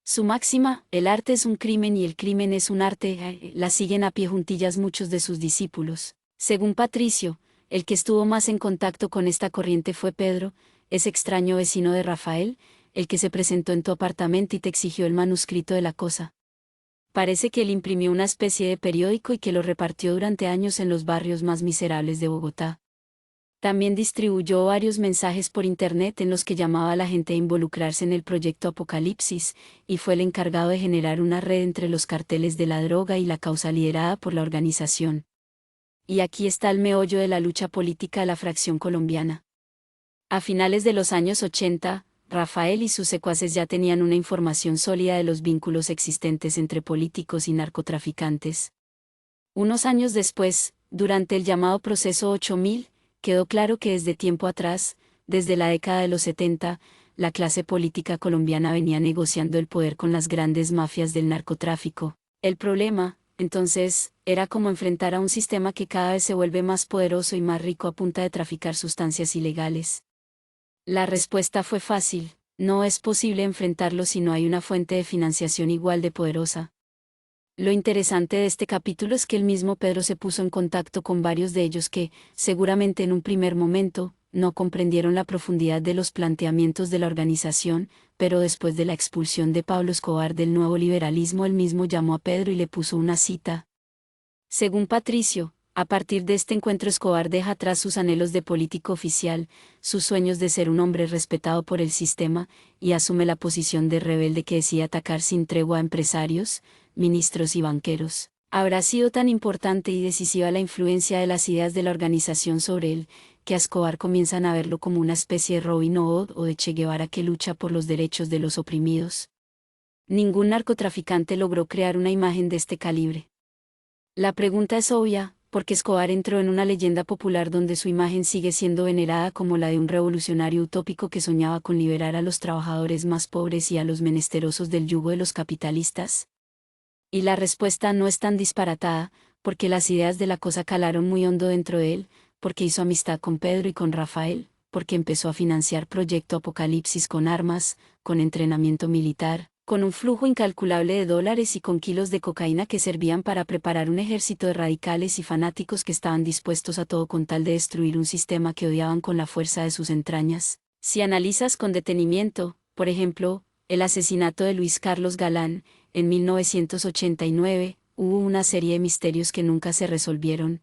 [SPEAKER 1] Su máxima: el arte es un crimen y el crimen es un arte, la siguen a pie juntillas muchos de sus discípulos. Según Patricio, el que estuvo más en contacto con esta corriente fue Pedro, ese extraño vecino de Rafael, el que se presentó en tu apartamento y te exigió el manuscrito de la Cosa. Parece que él imprimió una especie de periódico y que lo repartió durante años en los barrios más miserables de Bogotá. También distribuyó varios mensajes por internet en los que llamaba a la gente a involucrarse en el proyecto Apocalipsis, y fue el encargado de generar una red entre los carteles de la droga y la causa liderada por la organización. Y aquí está el meollo de la lucha política de la fracción colombiana. A finales de los años 80, Rafael y sus secuaces ya tenían una información sólida de los vínculos existentes entre políticos y narcotraficantes. Unos años después, durante el llamado Proceso 8000, quedó claro que desde tiempo atrás, desde la década de los 70, la clase política colombiana venía negociando el poder con las grandes mafias del narcotráfico. El problema, entonces, era cómo enfrentar a un sistema que cada vez se vuelve más poderoso y más rico a punta de traficar sustancias ilegales. La respuesta fue fácil: no es posible enfrentarlo si no hay una fuente de financiación igual de poderosa. Lo interesante de este capítulo es que el mismo Pedro se puso en contacto con varios de ellos que, seguramente en un primer momento, no comprendieron la profundidad de los planteamientos de la organización, pero después de la expulsión de Pablo Escobar del nuevo liberalismo, él mismo llamó a Pedro y le puso una cita. Según Patricio, a partir de este encuentro Escobar deja atrás sus anhelos de político oficial, sus sueños de ser un hombre respetado por el sistema, y asume la posición de rebelde que decide atacar sin tregua a empresarios, ministros y banqueros. Habrá sido tan importante y decisiva la influencia de las ideas de la organización sobre él, que a Escobar comienzan a verlo como una especie de Robin Hood o de Che Guevara que lucha por los derechos de los oprimidos. Ningún narcotraficante logró crear una imagen de este calibre. La pregunta es obvia: ¿por qué Escobar entró en una leyenda popular donde su imagen sigue siendo venerada como la de un revolucionario utópico que soñaba con liberar a los trabajadores más pobres y a los menesterosos del yugo de los capitalistas? Y la respuesta no es tan disparatada, porque las ideas de la cosa calaron muy hondo dentro de él, porque hizo amistad con Pedro y con Rafael, porque empezó a financiar Proyecto Apocalipsis con armas, con entrenamiento militar, con un flujo incalculable de dólares y con kilos de cocaína que servían para preparar un ejército de radicales y fanáticos que estaban dispuestos a todo con tal de destruir un sistema que odiaban con la fuerza de sus entrañas. Si analizas con detenimiento, por ejemplo, el asesinato de Luis Carlos Galán, en 1989, hubo una serie de misterios que nunca se resolvieron.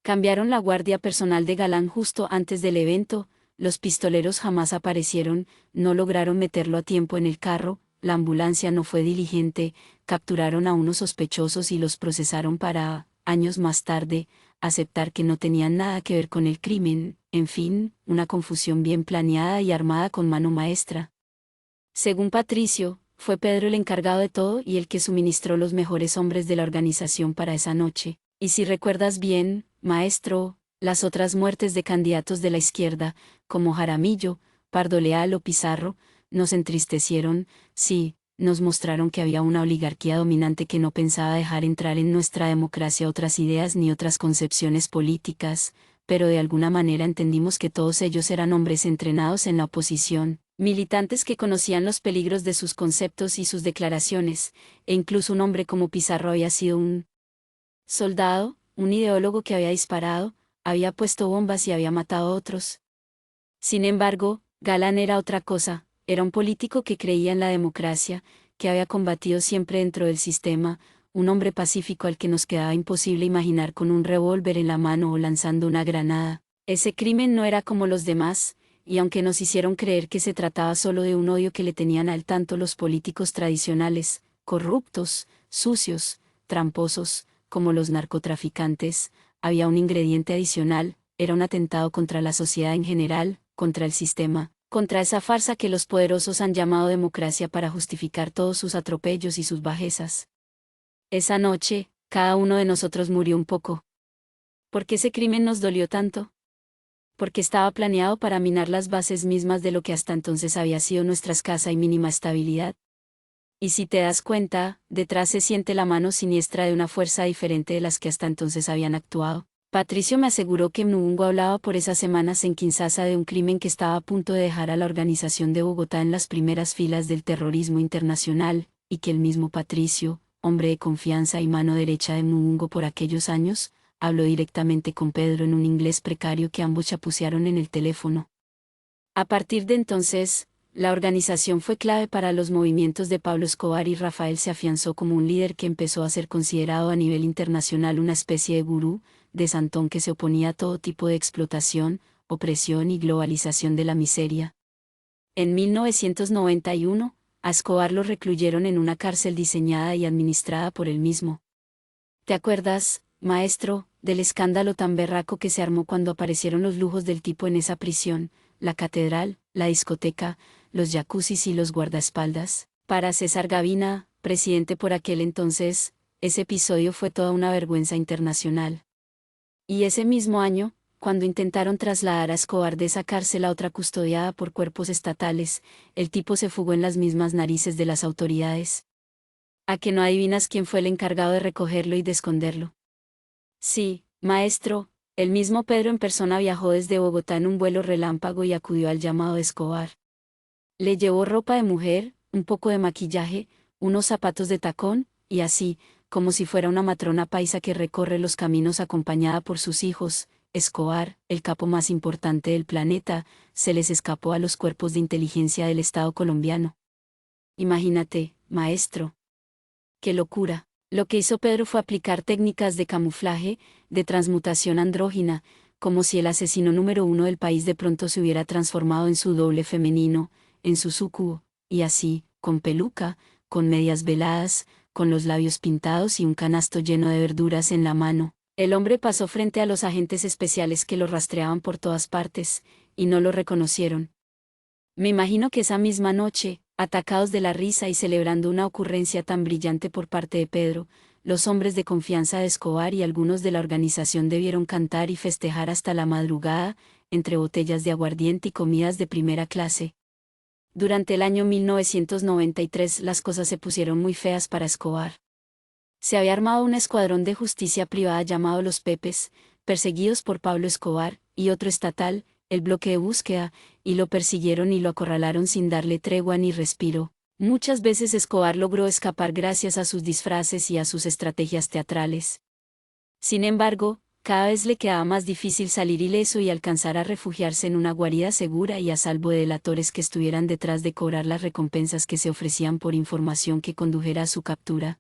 [SPEAKER 1] Cambiaron la guardia personal de Galán justo antes del evento, los pistoleros jamás aparecieron, no lograron meterlo a tiempo en el carro, la ambulancia no fue diligente, capturaron a unos sospechosos y los procesaron para, años más tarde, aceptar que no tenían nada que ver con el crimen, en fin, una confusión bien planeada y armada con mano maestra. Según Patricio, fue Pedro el encargado de todo y el que suministró los mejores hombres de la organización para esa noche. Y si recuerdas bien, maestro, las otras muertes de candidatos de la izquierda, como Jaramillo, Pardo Leal o Pizarro, nos entristecieron, sí, nos mostraron que había una oligarquía dominante que no pensaba dejar entrar en nuestra democracia otras ideas ni otras concepciones políticas, pero de alguna manera entendimos que todos ellos eran hombres entrenados en la oposición, militantes que conocían los peligros de sus conceptos y sus declaraciones, e incluso un hombre como Pizarro había sido un soldado, un ideólogo que había disparado, había puesto bombas y había matado a otros. Sin embargo, Galán era otra cosa, era un político que creía en la democracia, que había combatido siempre dentro del sistema, un hombre pacífico al que nos quedaba imposible imaginar con un revólver en la mano o lanzando una granada. Ese crimen no era como los demás, y aunque nos hicieron creer que se trataba solo de un odio que le tenían al tanto los políticos tradicionales, corruptos, sucios, tramposos, como los narcotraficantes, había un ingrediente adicional, era un atentado contra la sociedad en general, contra el sistema, contra esa farsa que los poderosos han llamado democracia para justificar todos sus atropellos y sus bajezas. Esa noche, cada uno de nosotros murió un poco. ¿Por qué ese crimen nos dolió tanto? Porque estaba planeado para minar las bases mismas de lo que hasta entonces había sido nuestra escasa y mínima estabilidad. Y si te das cuenta, detrás se siente la mano siniestra de una fuerza diferente de las que hasta entonces habían actuado. Patricio me aseguró que Mnubungo hablaba por esas semanas en Kinshasa de un crimen que estaba a punto de dejar a la organización de Bogotá en las primeras filas del terrorismo internacional, y que el mismo Patricio, hombre de confianza y mano derecha de Mnubungo por aquellos años, habló directamente con Pedro en un inglés precario que ambos chapucearon en el teléfono. A partir de entonces, la organización fue clave para los movimientos de Pablo Escobar y Rafael se afianzó como un líder que empezó a ser considerado a nivel internacional una especie de gurú, de santón que se oponía a todo tipo de explotación, opresión y globalización de la miseria. En 1991, a Escobar lo recluyeron en una cárcel diseñada y administrada por él mismo. ¿Te acuerdas, maestro, del escándalo tan berraco que se armó cuando aparecieron los lujos del tipo en esa prisión, la catedral, la discoteca, los jacuzzis y los guardaespaldas? Para César Gavina, presidente por aquel entonces, ese episodio fue toda una vergüenza internacional. Y ese mismo año, cuando intentaron trasladar a Escobar de esa cárcel a otra custodiada por cuerpos estatales, el tipo se fugó en las mismas narices de las autoridades. ¿A que no adivinas quién fue el encargado de recogerlo y de esconderlo? Sí, maestro, el mismo Pedro en persona viajó desde Bogotá en un vuelo relámpago y acudió al llamado de Escobar. Le llevó ropa de mujer, un poco de maquillaje, unos zapatos de tacón, y así, como si fuera una matrona paisa que recorre los caminos acompañada por sus hijos, Escobar, el capo más importante del planeta, se les escapó a los cuerpos de inteligencia del Estado colombiano. Imagínate, maestro. ¡Qué locura! Lo que hizo Pedro fue aplicar técnicas de camuflaje, de transmutación andrógina, como si el asesino número uno del país de pronto se hubiera transformado en su doble femenino, en su súcubo, y así, con peluca, con medias veladas, con los labios pintados y un canasto lleno de verduras en la mano, el hombre pasó frente a los agentes especiales que lo rastreaban por todas partes, y no lo reconocieron. Me imagino que esa misma noche, atacados de la risa y celebrando una ocurrencia tan brillante por parte de Pedro, los hombres de confianza de Escobar y algunos de la organización debieron cantar y festejar hasta la madrugada, entre botellas de aguardiente y comidas de primera clase. Durante el año 1993 las cosas se pusieron muy feas para Escobar. Se había armado un escuadrón de justicia privada llamado Los Pepes, perseguidos por Pablo Escobar, y otro estatal, el Bloque de Búsqueda, y lo persiguieron y lo acorralaron sin darle tregua ni respiro. Muchas veces Escobar logró escapar gracias a sus disfraces y a sus estrategias teatrales. Sin embargo, cada vez le quedaba más difícil salir ileso y alcanzar a refugiarse en una guarida segura y a salvo de delatores que estuvieran detrás de cobrar las recompensas que se ofrecían por información que condujera a su captura.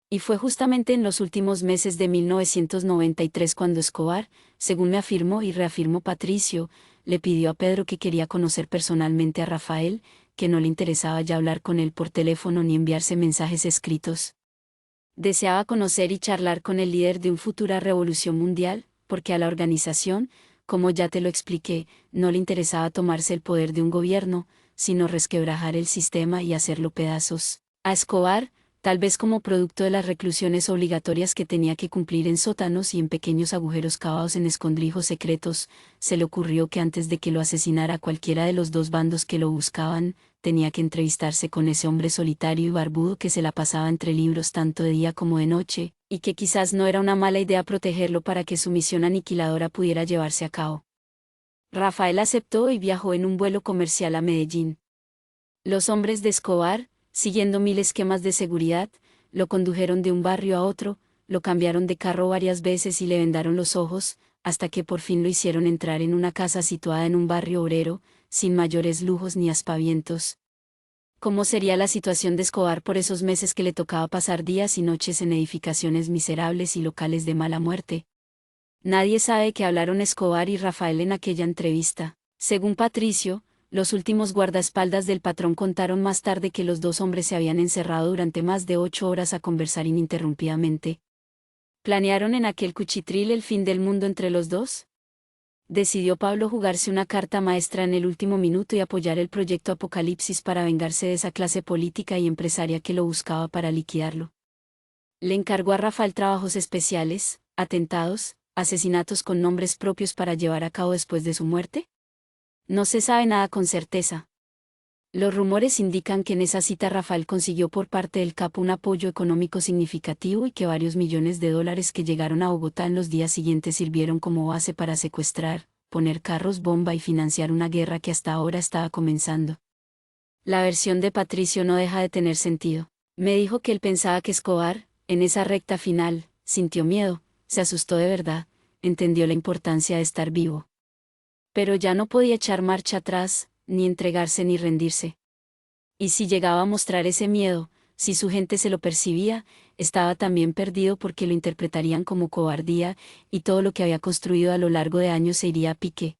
[SPEAKER 1] Y fue justamente en los últimos meses de 1993 cuando Escobar, según me afirmó y reafirmó Patricio, le pidió a Pedro que quería conocer personalmente a Rafael, que no le interesaba ya hablar con él por teléfono ni enviarse mensajes escritos. Deseaba conocer y charlar con el líder de una futura revolución mundial, porque a la organización, como ya te lo expliqué, no le interesaba tomarse el poder de un gobierno, sino resquebrajar el sistema y hacerlo pedazos. A Escobar, tal vez como producto de las reclusiones obligatorias que tenía que cumplir en sótanos y en pequeños agujeros cavados en escondrijos secretos, se le ocurrió que antes de que lo asesinara cualquiera de los dos bandos que lo buscaban, tenía que entrevistarse con ese hombre solitario y barbudo que se la pasaba entre libros tanto de día como de noche, y que quizás no era una mala idea protegerlo para que su misión aniquiladora pudiera llevarse a cabo. Rafael aceptó y viajó en un vuelo comercial a Medellín. Los hombres de Escobar, siguiendo 1000 esquemas de seguridad, lo condujeron de un barrio a otro, lo cambiaron de carro varias veces y le vendaron los ojos, hasta que por fin lo hicieron entrar en una casa situada en un barrio obrero, sin mayores lujos ni aspavientos. ¿Cómo sería la situación de Escobar por esos meses que le tocaba pasar días y noches en edificaciones miserables y locales de mala muerte? Nadie sabe qué hablaron Escobar y Rafael en aquella entrevista. Según Patricio, los últimos guardaespaldas del patrón contaron más tarde que los dos hombres se habían encerrado durante más de 8 horas a conversar ininterrumpidamente. ¿Planearon en aquel cuchitril el fin del mundo entre los dos? Decidió Pablo jugarse una carta maestra en el último minuto y apoyar el proyecto Apocalipsis para vengarse de esa clase política y empresaria que lo buscaba para liquidarlo. Le encargó a Rafael trabajos especiales, atentados, asesinatos con nombres propios para llevar a cabo después de su muerte. No se sabe nada con certeza. Los rumores indican que en esa cita Rafael consiguió por parte del capo un apoyo económico significativo y que varios millones de dólares que llegaron a Bogotá en los días siguientes sirvieron como base para secuestrar, poner carros bomba y financiar una guerra que hasta ahora estaba comenzando. La versión de Patricio no deja de tener sentido. Me dijo que él pensaba que Escobar, en esa recta final, sintió miedo, se asustó de verdad, entendió la importancia de estar vivo. Pero ya no podía echar marcha atrás, ni entregarse ni rendirse. Y si llegaba a mostrar ese miedo, si su gente se lo percibía, estaba también perdido porque lo interpretarían como cobardía, y todo lo que había construido a lo largo de años se iría a pique.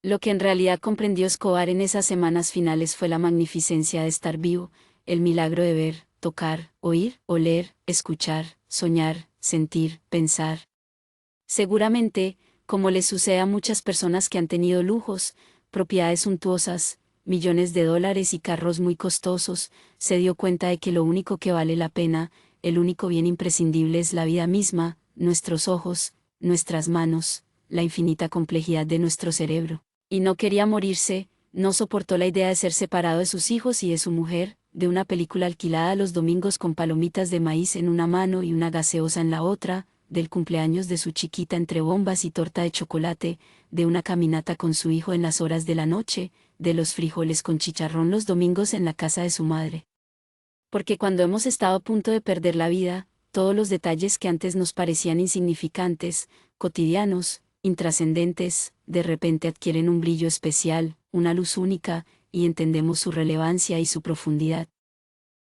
[SPEAKER 1] Lo que en realidad comprendió Escobar en esas semanas finales fue la magnificencia de estar vivo, el milagro de ver, tocar, oír, oler, escuchar, soñar, sentir, pensar. Seguramente, como le sucede a muchas personas que han tenido lujos, propiedades suntuosas, millones de dólares y carros muy costosos, se dio cuenta de que lo único que vale la pena, el único bien imprescindible es la vida misma, nuestros ojos, nuestras manos, la infinita complejidad de nuestro cerebro. Y no quería morirse, no soportó la idea de ser separado de sus hijos y de su mujer, de una película alquilada los domingos con palomitas de maíz en una mano y una gaseosa en la otra, del cumpleaños de su chiquita entre bombas y torta de chocolate, de una caminata con su hijo en las horas de la noche, de los frijoles con chicharrón los domingos en la casa de su madre. Porque cuando hemos estado a punto de perder la vida, todos los detalles que antes nos parecían insignificantes, cotidianos, intrascendentes, de repente adquieren un brillo especial, una luz única, y entendemos su relevancia y su profundidad.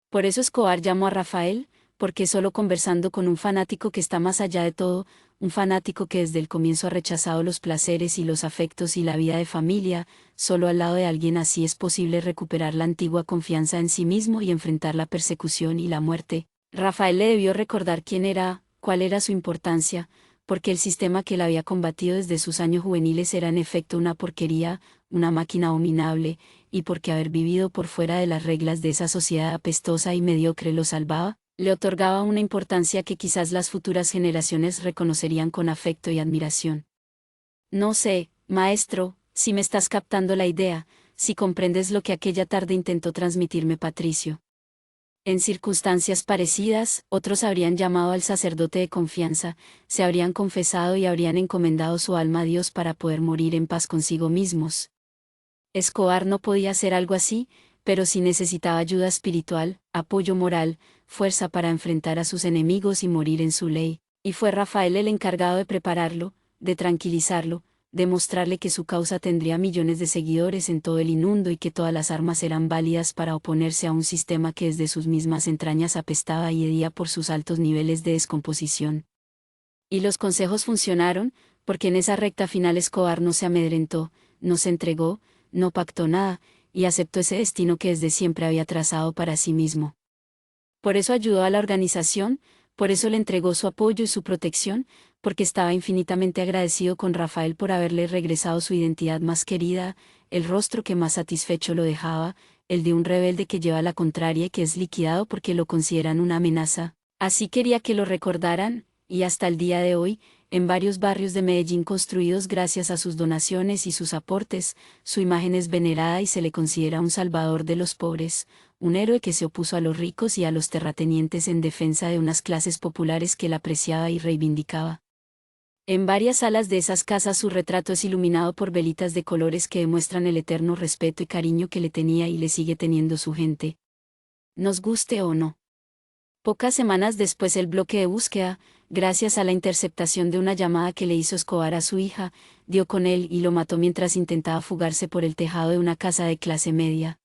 [SPEAKER 1] Por eso Escobar llamó a Rafael, porque solo conversando con un fanático que está más allá de todo, un fanático que desde el comienzo ha rechazado los placeres y los afectos y la vida de familia, solo al lado de alguien así es posible recuperar la antigua confianza en sí mismo y enfrentar la persecución y la muerte. Rafael le debió recordar quién era, cuál era su importancia, porque el sistema que él había combatido desde sus años juveniles era en efecto una porquería, una máquina abominable, y porque haber vivido por fuera de las reglas de esa sociedad apestosa y mediocre lo salvaba, le otorgaba una importancia que quizás las futuras generaciones reconocerían con afecto y admiración. No sé, maestro, si me estás captando la idea, si comprendes lo que aquella tarde intentó transmitirme Patricio. En circunstancias parecidas, otros habrían llamado al sacerdote de confianza, se habrían confesado y habrían encomendado su alma a Dios para poder morir en paz consigo mismos. Escobar no podía hacer algo así, pero sí necesitaba ayuda espiritual, apoyo moral, fuerza para enfrentar a sus enemigos y morir en su ley, y fue Rafael el encargado de prepararlo, de tranquilizarlo, de mostrarle que su causa tendría millones de seguidores en todo el mundo y que todas las armas eran válidas para oponerse a un sistema que desde sus mismas entrañas apestaba y hedía por sus altos niveles de descomposición. Y los consejos funcionaron, porque en esa recta final Escobar no se amedrentó, no se entregó, no pactó nada, y aceptó ese destino que desde siempre había trazado para sí mismo. Por eso ayudó a la organización, por eso le entregó su apoyo y su protección, porque estaba infinitamente agradecido con Rafael por haberle regresado su identidad más querida, el rostro que más satisfecho lo dejaba, el de un rebelde que lleva la contraria y que es liquidado porque lo consideran una amenaza. Así quería que lo recordaran, y hasta el día de hoy, en varios barrios de Medellín construidos gracias a sus donaciones y sus aportes, su imagen es venerada y se le considera un salvador de los pobres, un héroe que se opuso a los ricos y a los terratenientes en defensa de unas clases populares que él apreciaba y reivindicaba. En varias salas de esas casas su retrato es iluminado por velitas de colores que demuestran el eterno respeto y cariño que le tenía y le sigue teniendo su gente. Nos guste o no. Pocas semanas después el bloque de búsqueda, gracias a la interceptación de una llamada que le hizo Escobar a su hija, dio con él y lo mató mientras intentaba fugarse por el tejado de una casa de clase media.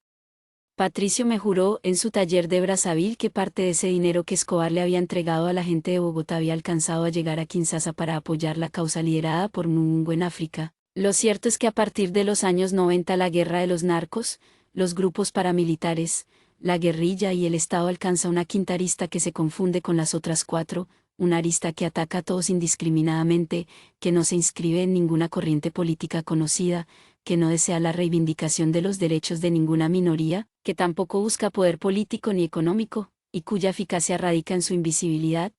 [SPEAKER 1] Patricio me juró en su taller de Brazzaville que parte de ese dinero que Escobar le había entregado a la gente de Bogotá había alcanzado a llegar a Kinshasa para apoyar la causa liderada por Mungo en África. Lo cierto es que a partir de los años 90 la guerra de los narcos, los grupos paramilitares, la guerrilla y el Estado alcanza una quinta arista que se confunde con las otras cuatro, una arista que ataca a todos indiscriminadamente, que no se inscribe en ninguna corriente política conocida, que no desea la reivindicación de los derechos de ninguna minoría, que tampoco busca poder político ni económico, y cuya eficacia radica en su invisibilidad.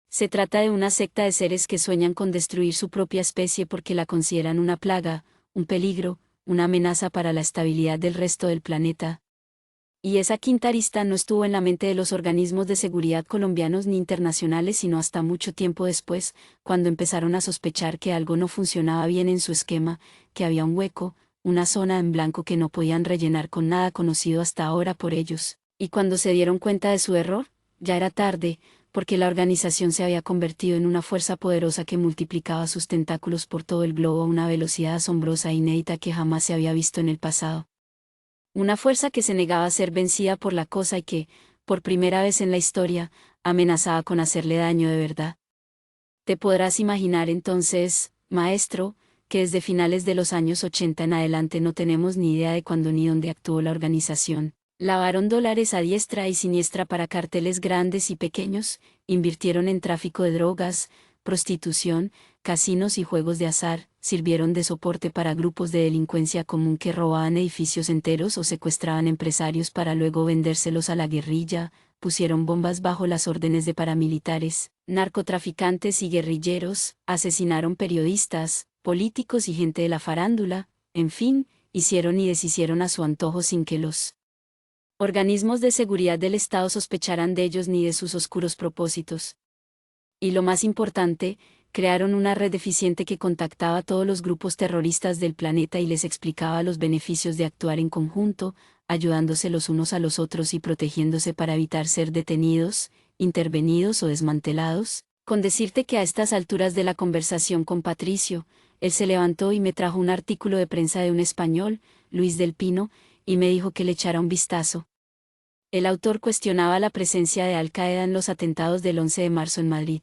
[SPEAKER 1] Se trata de una secta de seres que sueñan con destruir su propia especie porque la consideran una plaga, un peligro, una amenaza para la estabilidad del resto del planeta. Y esa quinta arista no estuvo en la mente de los organismos de seguridad colombianos ni internacionales sino hasta mucho tiempo después, cuando empezaron a sospechar que algo no funcionaba bien en su esquema, que había un hueco, una zona en blanco que no podían rellenar con nada conocido hasta ahora por ellos. Y cuando se dieron cuenta de su error, ya era tarde, porque la organización se había convertido en una fuerza poderosa que multiplicaba sus tentáculos por todo el globo a una velocidad asombrosa e inédita que jamás se había visto en el pasado. Una fuerza que se negaba a ser vencida por la cosa y que, por primera vez en la historia, amenazaba con hacerle daño de verdad. Te podrás imaginar entonces, maestro, que desde finales de los años 80 en adelante no tenemos ni idea de cuándo ni dónde actuó la organización. Lavaron dólares a diestra y siniestra para carteles grandes y pequeños, invirtieron en tráfico de drogas, prostitución, casinos y juegos de azar, sirvieron de soporte para grupos de delincuencia común que robaban edificios enteros o secuestraban empresarios para luego vendérselos a la guerrilla, pusieron bombas bajo las órdenes de paramilitares, narcotraficantes y guerrilleros, asesinaron periodistas, políticos y gente de la farándula, en fin, hicieron y deshicieron a su antojo sin que los organismos de seguridad del Estado sospecharan de ellos ni de sus oscuros propósitos. Y lo más importante, crearon una red eficiente que contactaba a todos los grupos terroristas del planeta y les explicaba los beneficios de actuar en conjunto, ayudándose los unos a los otros y protegiéndose para evitar ser detenidos, intervenidos o desmantelados. Con decirte que a estas alturas de la conversación con Patricio, él se levantó y me trajo un artículo de prensa de un español, Luis del Pino, y me dijo que le echara un vistazo. El autor cuestionaba la presencia de Al-Qaeda en los atentados del 11 de marzo en Madrid.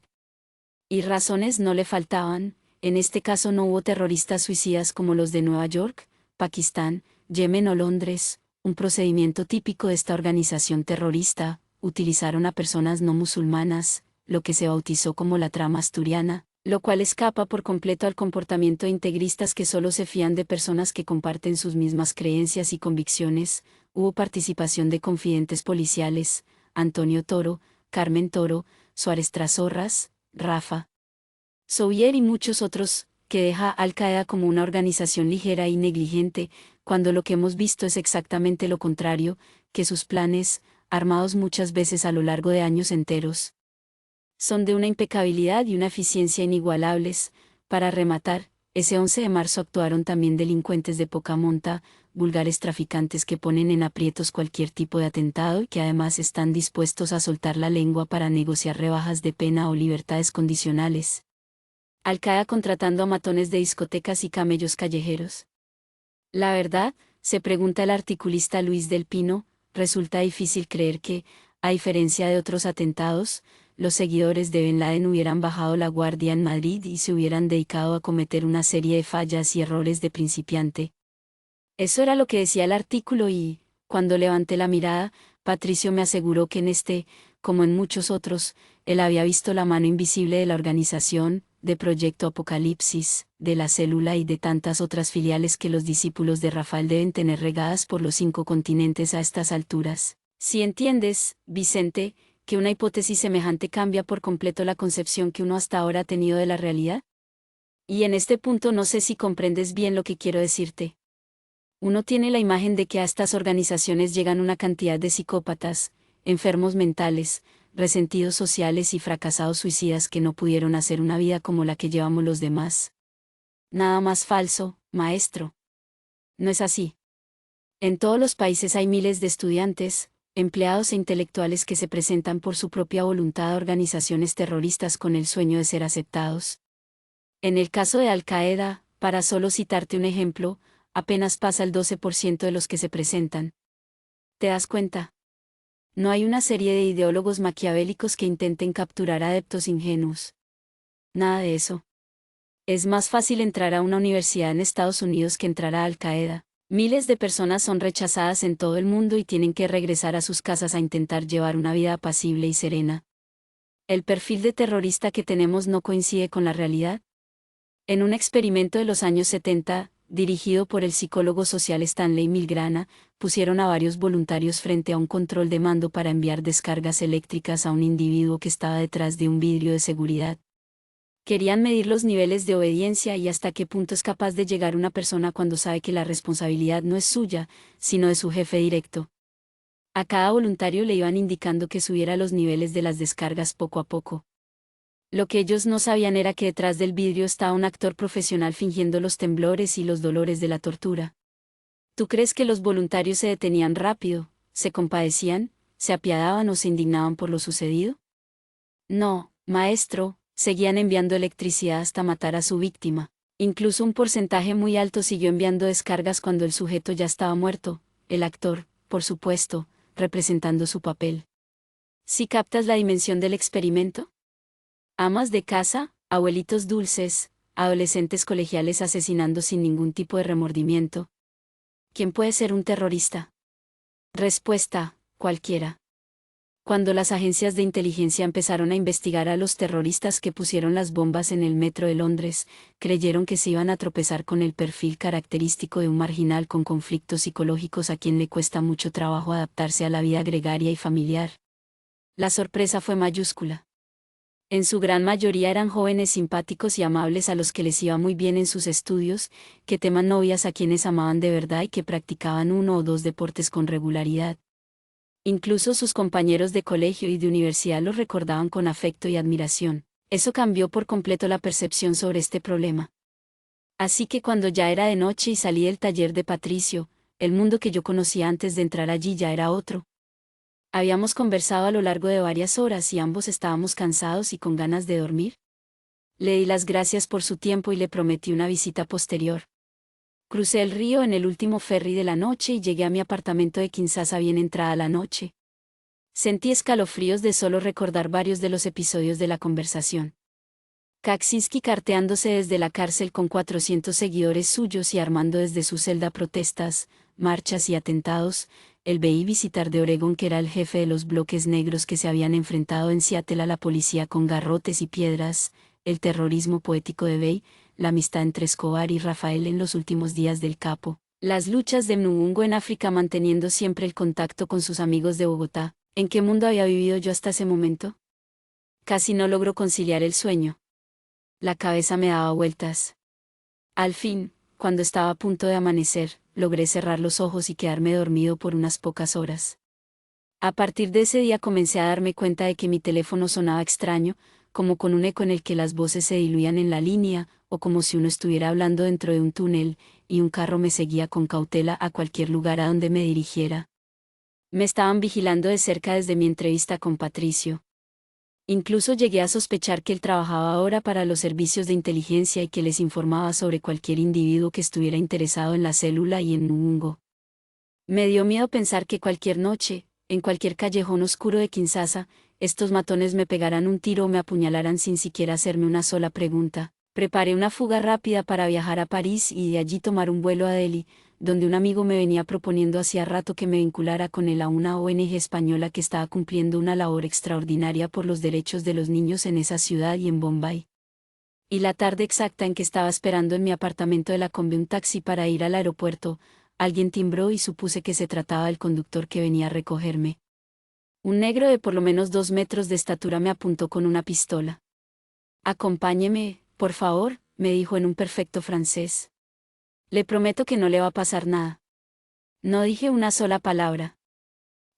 [SPEAKER 1] Y razones no le faltaban, en este caso no hubo terroristas suicidas como los de Nueva York, Pakistán, Yemen o Londres, un procedimiento típico de esta organización terrorista, utilizaron a personas no musulmanas, lo que se bautizó como la trama asturiana, lo cual escapa por completo al comportamiento de integristas que solo se fían de personas que comparten sus mismas creencias y convicciones. Hubo participación de confidentes policiales, Antonio Toro, Carmen Toro, Suárez Trasorras, Rafa Souvier y muchos otros, que deja a Al-Qaeda como una organización ligera y negligente, cuando lo que hemos visto es exactamente lo contrario, que sus planes, armados muchas veces a lo largo de años enteros. Son de una impecabilidad y una eficiencia inigualables. Para rematar, ese 11 de marzo actuaron también delincuentes de poca monta, vulgares traficantes que ponen en aprietos cualquier tipo de atentado y que además están dispuestos a soltar la lengua para negociar rebajas de pena o libertades condicionales. Al-Qaeda contratando a matones de discotecas y camellos callejeros. La verdad, se pregunta el articulista Luis del Pino, resulta difícil creer que, a diferencia de otros atentados, los seguidores de Bin Laden hubieran bajado la guardia en Madrid y se hubieran dedicado a cometer una serie de fallas y errores de principiante. Eso era lo que decía el artículo y, cuando levanté la mirada, Patricio me aseguró que en este, como en muchos otros, él había visto la mano invisible de la organización, de Proyecto Apocalipsis, de la Célula y de tantas otras filiales que los discípulos de Rafael deben tener regadas por los 5 continentes a estas alturas. Si entiendes, Vicente, que una hipótesis semejante cambia por completo la concepción que uno hasta ahora ha tenido de la realidad. Y en este punto no sé si comprendes bien lo que quiero decirte. Uno tiene la imagen de que a estas organizaciones llegan una cantidad de psicópatas, enfermos mentales, resentidos sociales y fracasados suicidas que no pudieron hacer una vida como la que llevamos los demás. Nada más falso, maestro. No es así. En todos los países hay miles de estudiantes, empleados e intelectuales que se presentan por su propia voluntad a organizaciones terroristas con el sueño de ser aceptados. En el caso de Al-Qaeda, para solo citarte un ejemplo, apenas pasa el 12% de los que se presentan. ¿Te das cuenta? No hay una serie de ideólogos maquiavélicos que intenten capturar adeptos ingenuos. Nada de eso. Es más fácil entrar a una universidad en Estados Unidos que entrar a Al-Qaeda. Miles de personas son rechazadas en todo el mundo y tienen que regresar a sus casas a intentar llevar una vida apacible y serena. ¿El perfil de terrorista que tenemos no coincide con la realidad? En un experimento de los años 70, dirigido por el psicólogo social Stanley Milgrana, pusieron a varios voluntarios frente a un control de mando para enviar descargas eléctricas a un individuo que estaba detrás de un vidrio de seguridad. Querían medir los niveles de obediencia y hasta qué punto es capaz de llegar una persona cuando sabe que la responsabilidad no es suya, sino de su jefe directo. A cada voluntario le iban indicando que subiera los niveles de las descargas poco a poco. Lo que ellos no sabían era que detrás del vidrio estaba un actor profesional fingiendo los temblores y los dolores de la tortura. ¿Tú crees que los voluntarios se detenían rápido, se compadecían, se apiadaban o se indignaban por lo sucedido? No, maestro. Seguían enviando electricidad hasta matar a su víctima. Incluso un porcentaje muy alto siguió enviando descargas cuando el sujeto ya estaba muerto, el actor, por supuesto, representando su papel. ¿Sí captas la dimensión del experimento? Amas de casa, abuelitos dulces, adolescentes colegiales asesinando sin ningún tipo de remordimiento. ¿Quién puede ser un terrorista? Respuesta: cualquiera. Cuando las agencias de inteligencia empezaron a investigar a los terroristas que pusieron las bombas en el metro de Londres, creyeron que se iban a tropezar con el perfil característico de un marginal con conflictos psicológicos a quien le cuesta mucho trabajo adaptarse a la vida gregaria y familiar. La sorpresa fue mayúscula. En su gran mayoría eran jóvenes simpáticos y amables a los que les iba muy bien en sus estudios, que teman novias a quienes amaban de verdad y que practicaban 1 o 2 deportes con regularidad. Incluso sus compañeros de colegio y de universidad los recordaban con afecto y admiración. Eso cambió por completo la percepción sobre este problema. Así que cuando ya era de noche y salí del taller de Patricio, el mundo que yo conocía antes de entrar allí ya era otro. Habíamos conversado a lo largo de varias horas y ambos estábamos cansados y con ganas de dormir. Le di las gracias por su tiempo y le prometí una visita posterior. Crucé el río en el último ferry de la noche y llegué a mi apartamento de Kinshasa bien entrada la noche. Sentí escalofríos de solo recordar varios de los episodios de la conversación. Kaczynski carteándose desde la cárcel con 400 seguidores suyos y armando desde su celda protestas, marchas y atentados. El babysitter de Oregón, que era el jefe de los bloques negros que se habían enfrentado en Seattle a la policía con garrotes y piedras. El terrorismo poético de Bey, la amistad entre Escobar y Rafael en los últimos días del Capo, las luchas de Mnungungo en África manteniendo siempre el contacto con sus amigos de Bogotá. ¿En qué mundo había vivido yo hasta ese momento? Casi no logro conciliar el sueño. La cabeza me daba vueltas. Al fin, cuando estaba a punto de amanecer, logré cerrar los ojos y quedarme dormido por unas pocas horas. A partir de ese día comencé a darme cuenta de que mi teléfono sonaba extraño, como con un eco en el que las voces se diluían en la línea, o como si uno estuviera hablando dentro de un túnel, y un carro me seguía con cautela a cualquier lugar a donde me dirigiera. Me estaban vigilando de cerca desde mi entrevista con Patricio. Incluso llegué a sospechar que él trabajaba ahora para los servicios de inteligencia y que les informaba sobre cualquier individuo que estuviera interesado en la célula y en Nubungo. Me dio miedo pensar que cualquier noche, en cualquier callejón oscuro de Kinshasa, estos matones me pegaran un tiro o me apuñalaran sin siquiera hacerme una sola pregunta. Preparé una fuga rápida para viajar a París y de allí tomar un vuelo a Delhi, donde un amigo me venía proponiendo hacía rato que me vinculara con él a una ONG española que estaba cumpliendo una labor extraordinaria por los derechos de los niños en esa ciudad y en Bombay. Y la tarde exacta en que estaba esperando en mi apartamento de la Combi un taxi para ir al aeropuerto, alguien timbró y supuse que se trataba del conductor que venía a recogerme. Un negro de por lo menos 2 metros de estatura me apuntó con una pistola. Acompáñeme, por favor, me dijo en un perfecto francés. Le prometo que no le va a pasar nada. No dije una sola palabra.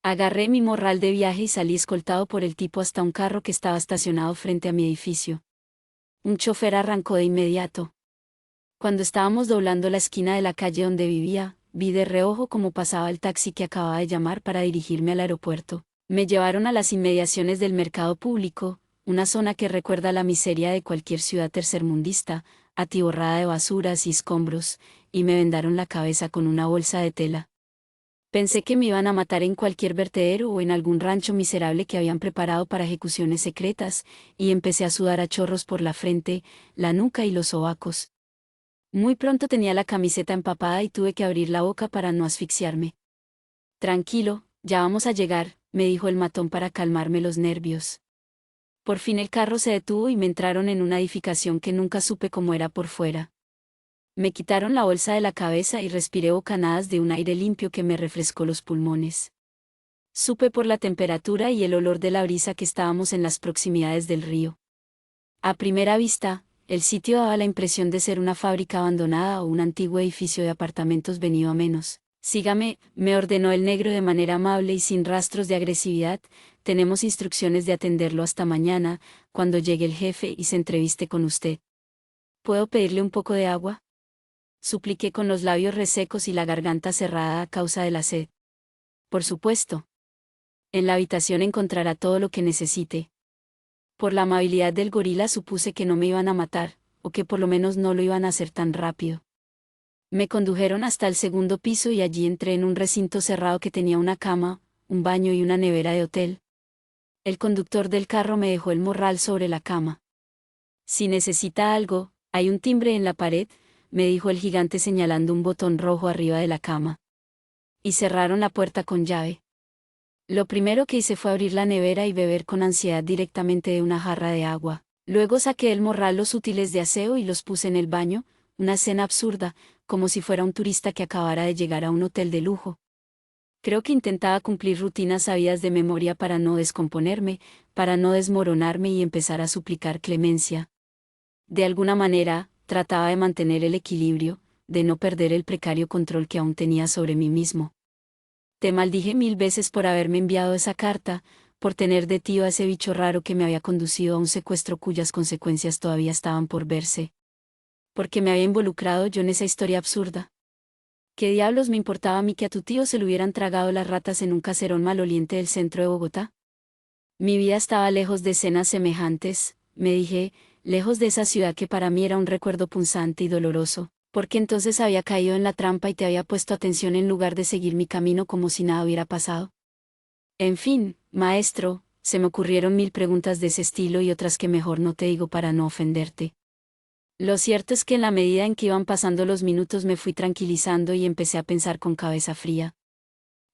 [SPEAKER 1] Agarré mi morral de viaje y salí escoltado por el tipo hasta un carro que estaba estacionado frente a mi edificio. Un chofer arrancó de inmediato. Cuando estábamos doblando la esquina de la calle donde vivía, vi de reojo cómo pasaba el taxi que acababa de llamar para dirigirme al aeropuerto. Me llevaron a las inmediaciones del mercado público, una zona que recuerda la miseria de cualquier ciudad tercermundista, atiborrada de basuras y escombros, y me vendaron la cabeza con una bolsa de tela. Pensé que me iban a matar en cualquier vertedero o en algún rancho miserable que habían preparado para ejecuciones secretas, y empecé a sudar a chorros por la frente, la nuca y los sobacos. Muy pronto tenía la camiseta empapada y tuve que abrir la boca para no asfixiarme. Tranquilo, ya vamos a llegar, me dijo el matón para calmarme los nervios. Por fin el carro se detuvo y me entraron en una edificación que nunca supe cómo era por fuera. Me quitaron la bolsa de la cabeza y respiré bocanadas de un aire limpio que me refrescó los pulmones. Supe por la temperatura y el olor de la brisa que estábamos en las proximidades del río. A primera vista, el sitio daba la impresión de ser una fábrica abandonada o un antiguo edificio de apartamentos venido a menos. Sígame, me ordenó el negro de manera amable y sin rastros de agresividad, tenemos instrucciones de atenderlo hasta mañana, cuando llegue el jefe y se entreviste con usted. ¿Puedo pedirle un poco de agua? Supliqué con los labios resecos y la garganta cerrada a causa de la sed. Por supuesto. En la habitación encontrará todo lo que necesite. Por la amabilidad del gorila supuse que no me iban a matar, o que por lo menos no lo iban a hacer tan rápido. Me condujeron hasta el segundo piso y allí entré en un recinto cerrado que tenía una cama, un baño y una nevera de hotel. El conductor del carro me dejó el morral sobre la cama. Si necesita algo, hay un timbre en la pared, me dijo el gigante señalando un botón rojo arriba de la cama. Y cerraron la puerta con llave. Lo primero que hice fue abrir la nevera y beber con ansiedad directamente de una jarra de agua. Luego saqué del morral los útiles de aseo y los puse en el baño, una escena absurda, como si fuera un turista que acabara de llegar a un hotel de lujo. Creo que intentaba cumplir rutinas sabidas de memoria para no descomponerme, para no desmoronarme y empezar a suplicar clemencia. De alguna manera, trataba de mantener el equilibrio, de no perder el precario control que aún tenía sobre mí mismo. Te maldije 1000 veces por haberme enviado esa carta, por tener de tío a ese bicho raro que me había conducido a un secuestro cuyas consecuencias todavía estaban por verse. Porque me había involucrado yo en esa historia absurda. ¿Qué diablos me importaba a mí que a tu tío se le hubieran tragado las ratas en un caserón maloliente del centro de Bogotá? Mi vida estaba lejos de escenas semejantes, me dije, lejos de esa ciudad que para mí era un recuerdo punzante y doloroso, porque entonces había caído en la trampa y te había puesto atención en lugar de seguir mi camino como si nada hubiera pasado. En fin, maestro, se me ocurrieron 1000 preguntas de ese estilo y otras que mejor no te digo para no ofenderte. Lo cierto es que en la medida en que iban pasando los minutos me fui tranquilizando y empecé a pensar con cabeza fría.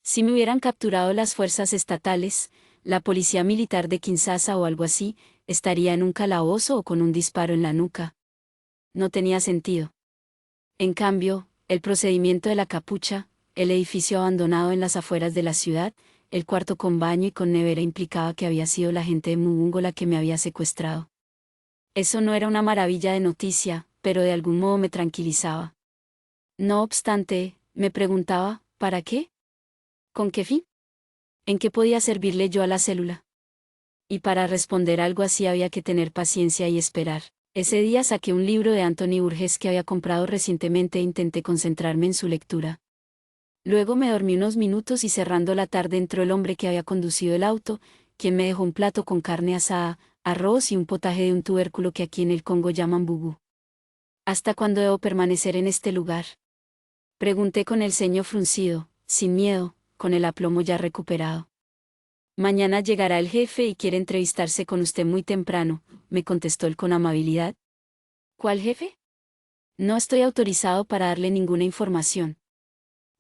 [SPEAKER 1] Si me hubieran capturado las fuerzas estatales, la policía militar de Kinshasa o algo así, estaría en un calabozo o con un disparo en la nuca. No tenía sentido. En cambio, el procedimiento de la capucha, el edificio abandonado en las afueras de la ciudad, el cuarto con baño y con nevera implicaba que había sido la gente de Mubungo la que me había secuestrado. Eso no era una maravilla de noticia, pero de algún modo me tranquilizaba. No obstante, me preguntaba, ¿para qué? ¿Con qué fin? ¿En qué podía servirle yo a la célula? Y para responder algo así había que tener paciencia y esperar. Ese día saqué un libro de Anthony Burgess que había comprado recientemente e intenté concentrarme en su lectura. Luego me dormí unos minutos y cerrando la tarde entró el hombre que había conducido el auto, quien me dejó un plato con carne asada, arroz y un potaje de un tubérculo que aquí en el Congo llaman bugú. ¿Hasta cuándo debo permanecer en este lugar? Pregunté con el ceño fruncido, sin miedo, con el aplomo ya recuperado. Mañana llegará el jefe y quiere entrevistarse con usted muy temprano, me contestó él con amabilidad. ¿Cuál jefe? No estoy autorizado para darle ninguna información.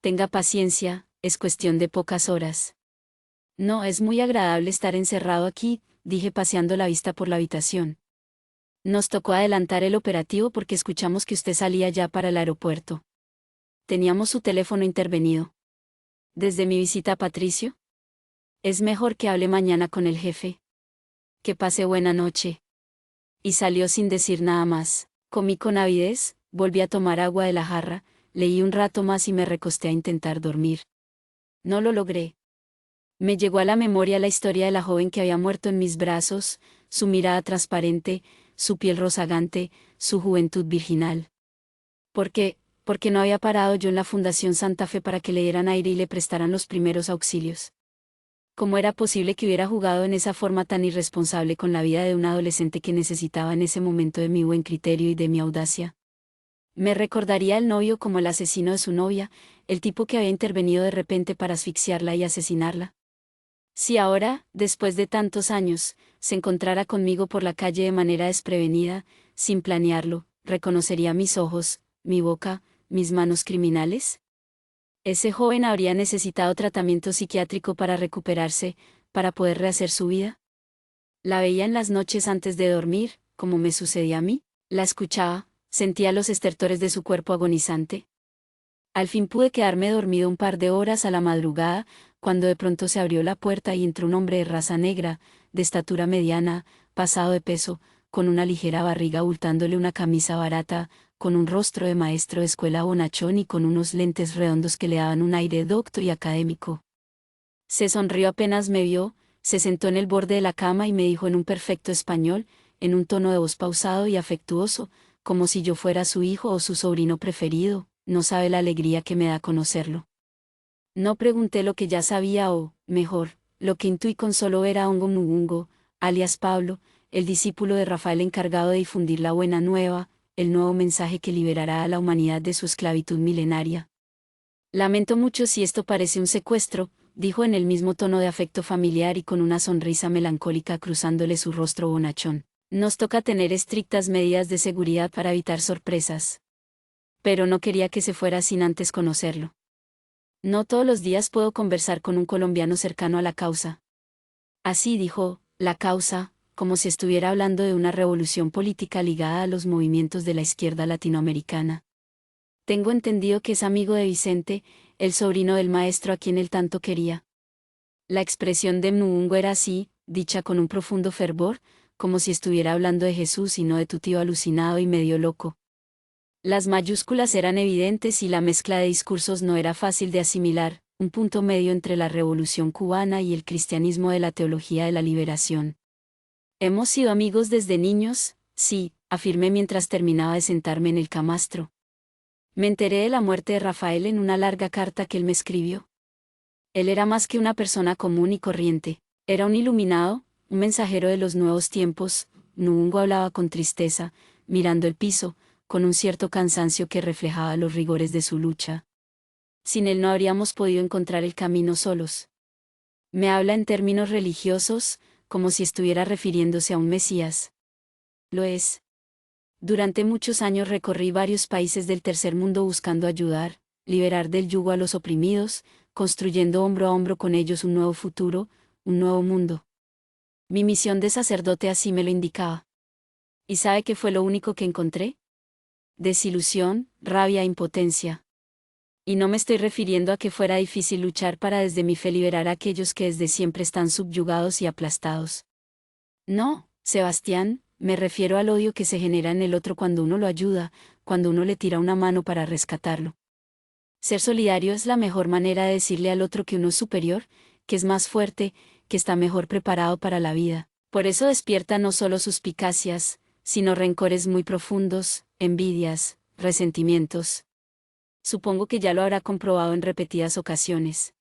[SPEAKER 1] Tenga paciencia, es cuestión de pocas horas. No, es muy agradable estar encerrado aquí, dije paseando la vista por la habitación. Nos tocó adelantar el operativo porque escuchamos que usted salía ya para el aeropuerto. Teníamos su teléfono intervenido. ¿Desde mi visita a Patricio? Es mejor que hable mañana con el jefe. Que pase buena noche. Y salió sin decir nada más. Comí con avidez, volví a tomar agua de la jarra, leí un rato más y me recosté a intentar dormir. No lo logré. Me llegó a la memoria la historia de la joven que había muerto en mis brazos, su mirada transparente, su piel rozagante, su juventud virginal. ¿Por qué? Porque no había parado yo en la Fundación Santa Fe para que le dieran aire y le prestaran los primeros auxilios. ¿Cómo era posible que hubiera jugado en esa forma tan irresponsable con la vida de un adolescente que necesitaba en ese momento de mi buen criterio y de mi audacia? Me recordaría el novio como el asesino de su novia, el tipo que había intervenido de repente para asfixiarla y asesinarla. Si ahora, después de tantos años, se encontrara conmigo por la calle de manera desprevenida, sin planearlo, ¿reconocería mis ojos, mi boca, mis manos criminales? Ese joven habría necesitado tratamiento psiquiátrico para recuperarse, para poder rehacer su vida. La veía en las noches antes de dormir, como me sucedía a mí, la escuchaba, sentía los estertores de su cuerpo agonizante. Al fin pude quedarme dormido un par de horas a la madrugada, cuando de pronto se abrió la puerta y entró un hombre de raza negra, de estatura mediana, pasado de peso, con una ligera barriga abultándole una camisa barata, con un rostro de maestro de escuela bonachón y con unos lentes redondos que le daban un aire docto y académico. Se sonrió apenas me vio, se sentó en el borde de la cama y me dijo en un perfecto español, en un tono de voz pausado y afectuoso, como si yo fuera su hijo o su sobrino preferido: no sabe la alegría que me da conocerlo. No pregunté lo que ya sabía o, mejor, lo que intuí con solo ver a Ongo Mugungo, alias Pablo, el discípulo de Rafael encargado de difundir la buena nueva, el nuevo mensaje que liberará a la humanidad de su esclavitud milenaria. Lamento mucho si esto parece un secuestro, dijo en el mismo tono de afecto familiar y con una sonrisa melancólica cruzándole su rostro bonachón. Nos toca tener estrictas medidas de seguridad para evitar sorpresas. Pero no quería que se fuera sin antes conocerlo. No todos los días puedo conversar con un colombiano cercano a la causa. Así dijo, la causa, como si estuviera hablando de una revolución política ligada a los movimientos de la izquierda latinoamericana. Tengo entendido que es amigo de Vicente, el sobrino del maestro a quien él tanto quería. La expresión de Mnungo era así, dicha con un profundo fervor, como si estuviera hablando de Jesús y no de tu tío alucinado y medio loco. Las mayúsculas eran evidentes y la mezcla de discursos no era fácil de asimilar, un punto medio entre la revolución cubana y el cristianismo de la teología de la liberación. Hemos sido amigos desde niños, sí, afirmé mientras terminaba de sentarme en el camastro. Me enteré de la muerte de Rafael en una larga carta que él me escribió. Él era más que una persona común y corriente, era un iluminado, un mensajero de los nuevos tiempos. Nungo hablaba con tristeza, mirando el piso, con un cierto cansancio que reflejaba los rigores de su lucha. Sin él no habríamos podido encontrar el camino solos. Me habla en términos religiosos, como si estuviera refiriéndose a un Mesías. Lo es. Durante muchos años recorrí varios países del tercer mundo buscando ayudar, liberar del yugo a los oprimidos, construyendo hombro a hombro con ellos un nuevo futuro, un nuevo mundo. Mi misión de sacerdote así me lo indicaba. ¿Y sabe qué fue lo único que encontré? Desilusión, rabia e impotencia. Y no me estoy refiriendo a que fuera difícil luchar para desde mi fe liberar a aquellos que desde siempre están subyugados y aplastados. No, Sebastián, me refiero al odio que se genera en el otro cuando uno lo ayuda, cuando uno le tira una mano para rescatarlo. Ser solidario es la mejor manera de decirle al otro que uno es superior, que es más fuerte, que está mejor preparado para la vida. Por eso despierta no solo suspicacias, sino rencores muy profundos, envidias, resentimientos. Supongo que ya lo habrá comprobado en repetidas ocasiones.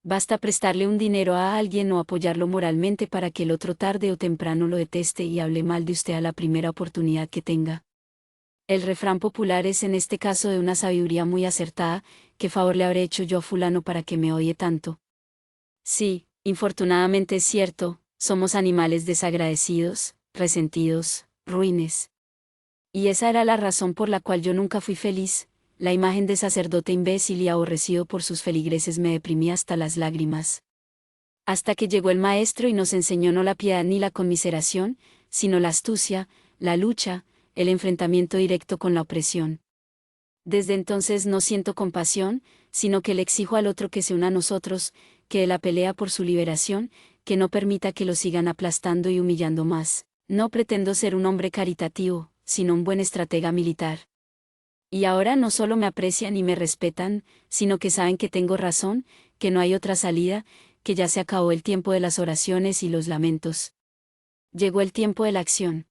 [SPEAKER 1] Basta prestarle un dinero a alguien o apoyarlo moralmente para que el otro tarde o temprano lo deteste y hable mal de usted a la primera oportunidad que tenga. El refrán popular es en este caso de una sabiduría muy acertada: ¿qué favor le habré hecho yo a fulano para que me odie tanto? Sí, infortunadamente es cierto, somos animales desagradecidos, resentidos, ruines. Y esa era la razón por la cual yo nunca fui feliz. La imagen de sacerdote imbécil y aborrecido por sus feligreses me deprimía hasta las lágrimas. Hasta que llegó el maestro y nos enseñó no la piedad ni la conmiseración, sino la astucia, la lucha, el enfrentamiento directo con la opresión. Desde entonces no siento compasión, sino que le exijo al otro que se una a nosotros, que la pelea por su liberación, que no permita que lo sigan aplastando y humillando más. No pretendo ser un hombre caritativo, sino un buen estratega militar. Y ahora no solo me aprecian y me respetan, sino que saben que tengo razón, que no hay otra salida, que ya se acabó el tiempo de las oraciones y los lamentos. Llegó el tiempo de la acción.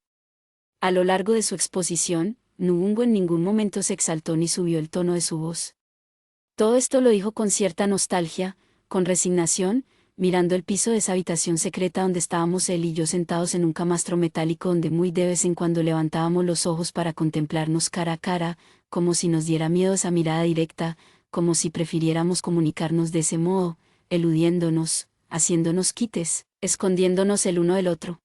[SPEAKER 1] A lo largo de su exposición, Nubungo en ningún momento se exaltó ni subió el tono de su voz. Todo esto lo dijo con cierta nostalgia, con resignación, mirando el piso de esa habitación secreta donde estábamos él y yo sentados en un camastro metálico donde muy de vez en cuando levantábamos los ojos para contemplarnos cara a cara, como si nos diera miedo esa mirada directa, como si prefiriéramos comunicarnos de ese modo, eludiéndonos, haciéndonos quites, escondiéndonos el uno del otro.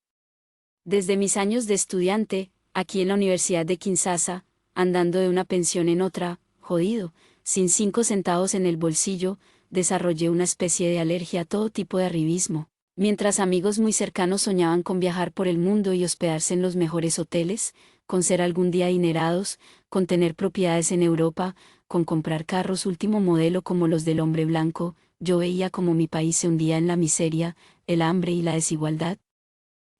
[SPEAKER 1] Desde mis años de estudiante, aquí en la Universidad de Kinshasa, andando de una pensión en otra, jodido, sin 5 centavos en el bolsillo, desarrollé una especie de alergia a todo tipo de arribismo. Mientras amigos muy cercanos soñaban con viajar por el mundo y hospedarse en los mejores hoteles, con ser algún día adinerados, con tener propiedades en Europa, con comprar carros último modelo como los del hombre blanco, yo veía como mi país se hundía en la miseria, el hambre y la desigualdad.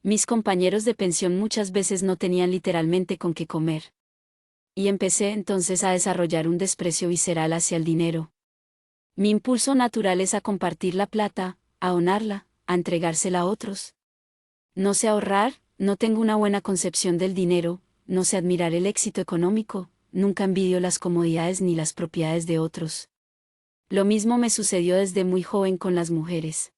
[SPEAKER 1] Mis compañeros de pensión muchas veces no tenían literalmente con qué comer. Y empecé entonces a desarrollar un desprecio visceral hacia el dinero. Mi impulso natural es a compartir la plata, a donarla, a entregársela a otros. No sé ahorrar, no tengo una buena concepción del dinero, no sé admirar el éxito económico, nunca envidio las comodidades ni las propiedades de otros. Lo mismo me sucedió desde muy joven con las mujeres.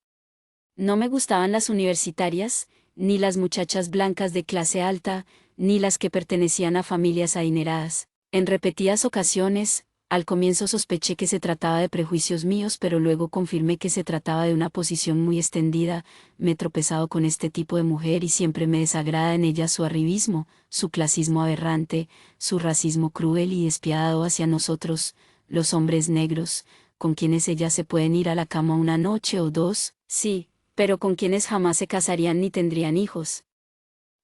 [SPEAKER 1] No me gustaban las universitarias, ni las muchachas blancas de clase alta, ni las que pertenecían a familias adineradas. En repetidas ocasiones, al comienzo sospeché que se trataba de prejuicios míos, pero luego confirmé que se trataba de una posición muy extendida. Me he tropezado con este tipo de mujer y siempre me desagrada en ella su arribismo, su clasismo aberrante, su racismo cruel y despiadado hacia nosotros, los hombres negros, con quienes ellas se pueden ir a la cama una noche o dos, sí, pero con quienes jamás se casarían ni tendrían hijos.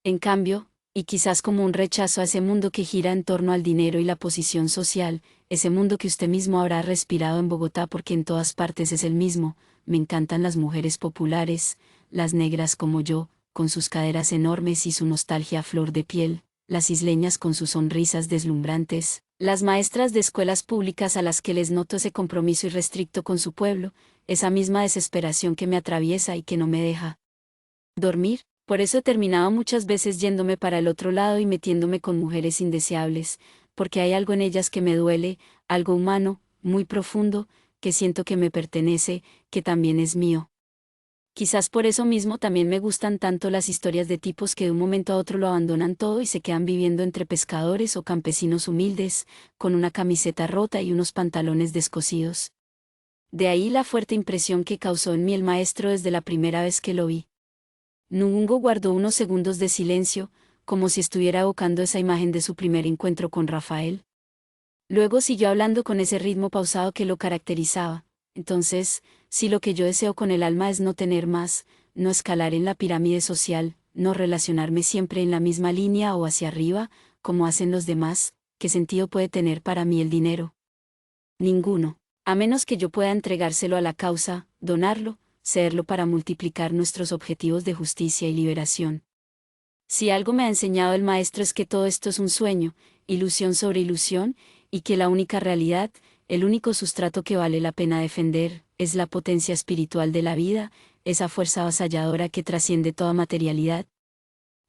[SPEAKER 1] En cambio, y quizás como un rechazo a ese mundo que gira en torno al dinero y la posición social, ese mundo que usted mismo habrá respirado en Bogotá porque en todas partes es el mismo, me encantan las mujeres populares, las negras como yo, con sus caderas enormes y su nostalgia a flor de piel, las isleñas con sus sonrisas deslumbrantes, las maestras de escuelas públicas a las que les noto ese compromiso irrestricto con su pueblo, esa misma desesperación que me atraviesa y que no me deja dormir. Por eso he terminado muchas veces yéndome para el otro lado y metiéndome con mujeres indeseables, porque hay algo en ellas que me duele, algo humano, muy profundo, que siento que me pertenece, que también es mío. Quizás por eso mismo también me gustan tanto las historias de tipos que de un momento a otro lo abandonan todo y se quedan viviendo entre pescadores o campesinos humildes, con una camiseta rota y unos pantalones descosidos. De ahí la fuerte impresión que causó en mí el maestro desde la primera vez que lo vi. Nubungo guardó unos segundos de silencio, como si estuviera evocando esa imagen de su primer encuentro con Rafael. Luego siguió hablando con ese ritmo pausado que lo caracterizaba. Entonces, si lo que yo deseo con el alma es no tener más, no escalar en la pirámide social, no relacionarme siempre en la misma línea o hacia arriba, como hacen los demás, ¿qué sentido puede tener para mí el dinero? Ninguno, a menos que yo pueda entregárselo a la causa, donarlo, cederlo para multiplicar nuestros objetivos de justicia y liberación. Si algo me ha enseñado el maestro es que todo esto es un sueño, ilusión sobre ilusión, y que la única realidad, el único sustrato que vale la pena defender, es la potencia espiritual de la vida, esa fuerza avasalladora que trasciende toda materialidad.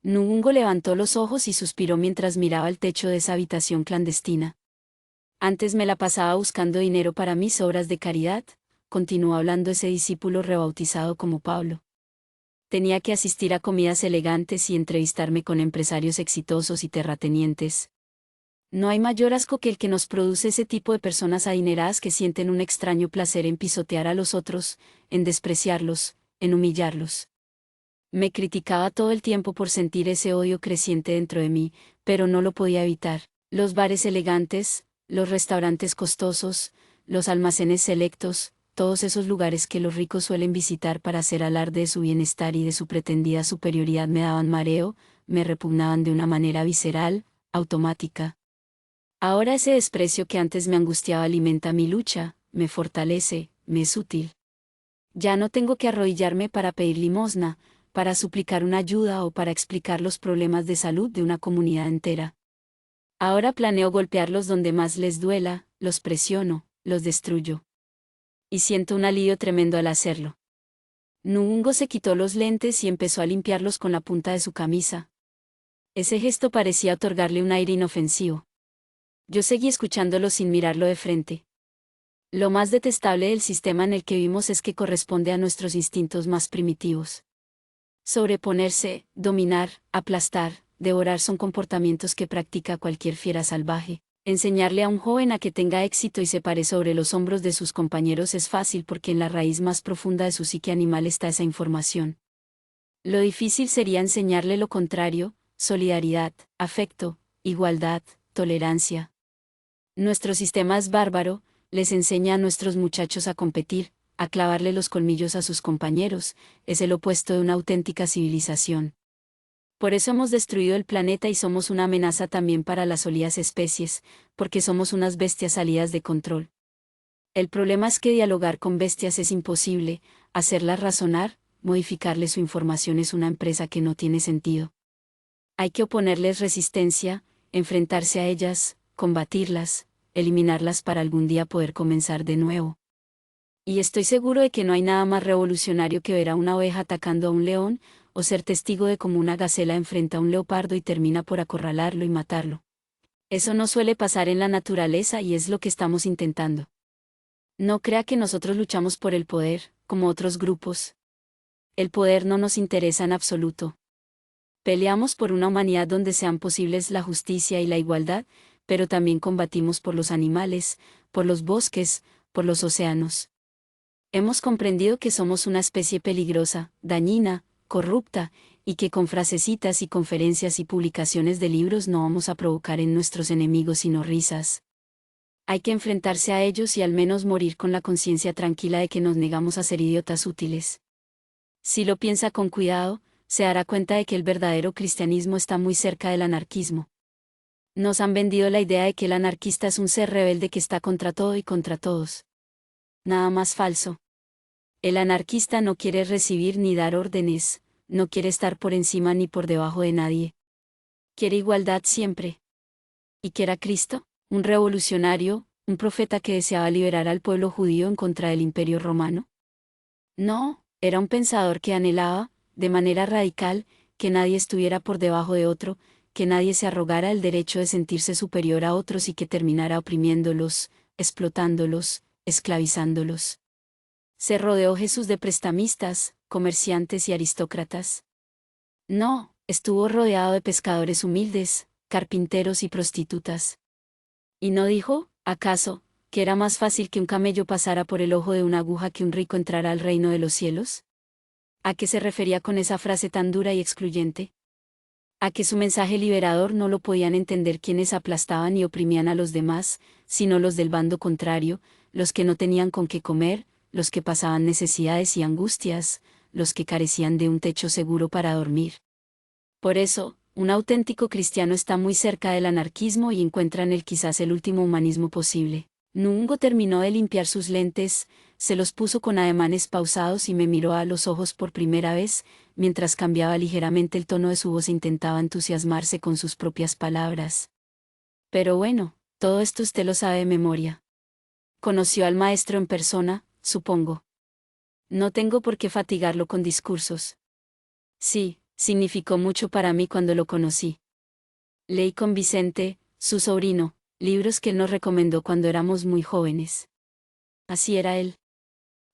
[SPEAKER 1] Nubungo levantó los ojos y suspiró mientras miraba el techo de esa habitación clandestina. Antes me la pasaba buscando dinero para mis obras de caridad, continuó hablando ese discípulo rebautizado como Pablo. Tenía que asistir a comidas elegantes y entrevistarme con empresarios exitosos y terratenientes. No hay mayor asco que el que nos produce ese tipo de personas adineradas que sienten un extraño placer en pisotear a los otros, en despreciarlos, en humillarlos. Me criticaba todo el tiempo por sentir ese odio creciente dentro de mí, pero no lo podía evitar. Los bares elegantes, los restaurantes costosos, los almacenes selectos, todos esos lugares que los ricos suelen visitar para hacer alarde de su bienestar y de su pretendida superioridad me daban mareo, me repugnaban de una manera visceral, automática. Ahora ese desprecio que antes me angustiaba alimenta mi lucha, me fortalece, me es útil. Ya no tengo que arrodillarme para pedir limosna, para suplicar una ayuda o para explicar los problemas de salud de una comunidad entera. Ahora planeo golpearlos donde más les duela, los presiono, los destruyo. Y siento un alivio tremendo al hacerlo. Nubungo se quitó los lentes y empezó a limpiarlos con la punta de su camisa. Ese gesto parecía otorgarle un aire inofensivo. Yo seguí escuchándolo sin mirarlo de frente. Lo más detestable del sistema en el que vivimos es que corresponde a nuestros instintos más primitivos. Sobreponerse, dominar, aplastar, devorar son comportamientos que practica cualquier fiera salvaje. Enseñarle a un joven a que tenga éxito y se pare sobre los hombros de sus compañeros es fácil porque en la raíz más profunda de su psique animal está esa información. Lo difícil sería enseñarle lo contrario: solidaridad, afecto, igualdad, tolerancia. Nuestro sistema es bárbaro, les enseña a nuestros muchachos a competir, a clavarle los colmillos a sus compañeros, es el opuesto de una auténtica civilización. Por eso hemos destruido el planeta y somos una amenaza también para las sólidas especies, porque somos unas bestias salidas de control. El problema es que dialogar con bestias es imposible, hacerlas razonar, modificarle su información es una empresa que no tiene sentido. Hay que oponerles resistencia, enfrentarse a ellas, combatirlas, eliminarlas para algún día poder comenzar de nuevo. Y estoy seguro de que no hay nada más revolucionario que ver a una oveja atacando a un león, o ser testigo de cómo una gacela enfrenta a un leopardo y termina por acorralarlo y matarlo. Eso no suele pasar en la naturaleza y es lo que estamos intentando. No crea que nosotros luchamos por el poder, como otros grupos. El poder no nos interesa en absoluto. Peleamos por una humanidad donde sean posibles la justicia y la igualdad, pero también combatimos por los animales, por los bosques, por los océanos. Hemos comprendido que somos una especie peligrosa, dañina, corrupta, y que con frasecitas y conferencias y publicaciones de libros no vamos a provocar en nuestros enemigos sino risas. Hay que enfrentarse a ellos y al menos morir con la conciencia tranquila de que nos negamos a ser idiotas útiles. Si lo piensa con cuidado, se dará cuenta de que el verdadero cristianismo está muy cerca del anarquismo. Nos han vendido la idea de que el anarquista es un ser rebelde que está contra todo y contra todos. Nada más falso. El anarquista no quiere recibir ni dar órdenes, no quiere estar por encima ni por debajo de nadie. Quiere igualdad siempre. ¿Y qué era Cristo? ¿Un revolucionario, un profeta que deseaba liberar al pueblo judío en contra del Imperio Romano? No, era un pensador que anhelaba, de manera radical, que nadie estuviera por debajo de otro, que nadie se arrogara el derecho de sentirse superior a otros y que terminara oprimiéndolos, explotándolos, esclavizándolos. ¿Se rodeó Jesús de prestamistas, comerciantes y aristócratas? No, estuvo rodeado de pescadores humildes, carpinteros y prostitutas. ¿Y no dijo, acaso, que era más fácil que un camello pasara por el ojo de una aguja que un rico entrara al reino de los cielos? ¿A qué se refería con esa frase tan dura y excluyente? A que su mensaje liberador no lo podían entender quienes aplastaban y oprimían a los demás, sino los del bando contrario, los que no tenían con qué comer, los que pasaban necesidades y angustias, los que carecían de un techo seguro para dormir. Por eso, un auténtico cristiano está muy cerca del anarquismo y encuentra en él quizás el último humanismo posible. Nungo terminó de limpiar sus lentes, se los puso con ademanes pausados y me miró a los ojos por primera vez, mientras cambiaba ligeramente el tono de su voz e intentaba entusiasmarse con sus propias palabras. Pero bueno, todo esto usted lo sabe de memoria. Conoció al maestro en persona, supongo. No tengo por qué fatigarlo con discursos. Sí, significó mucho para mí cuando lo conocí. Leí con Vicente, su sobrino, libros que él nos recomendó cuando éramos muy jóvenes. Así era él.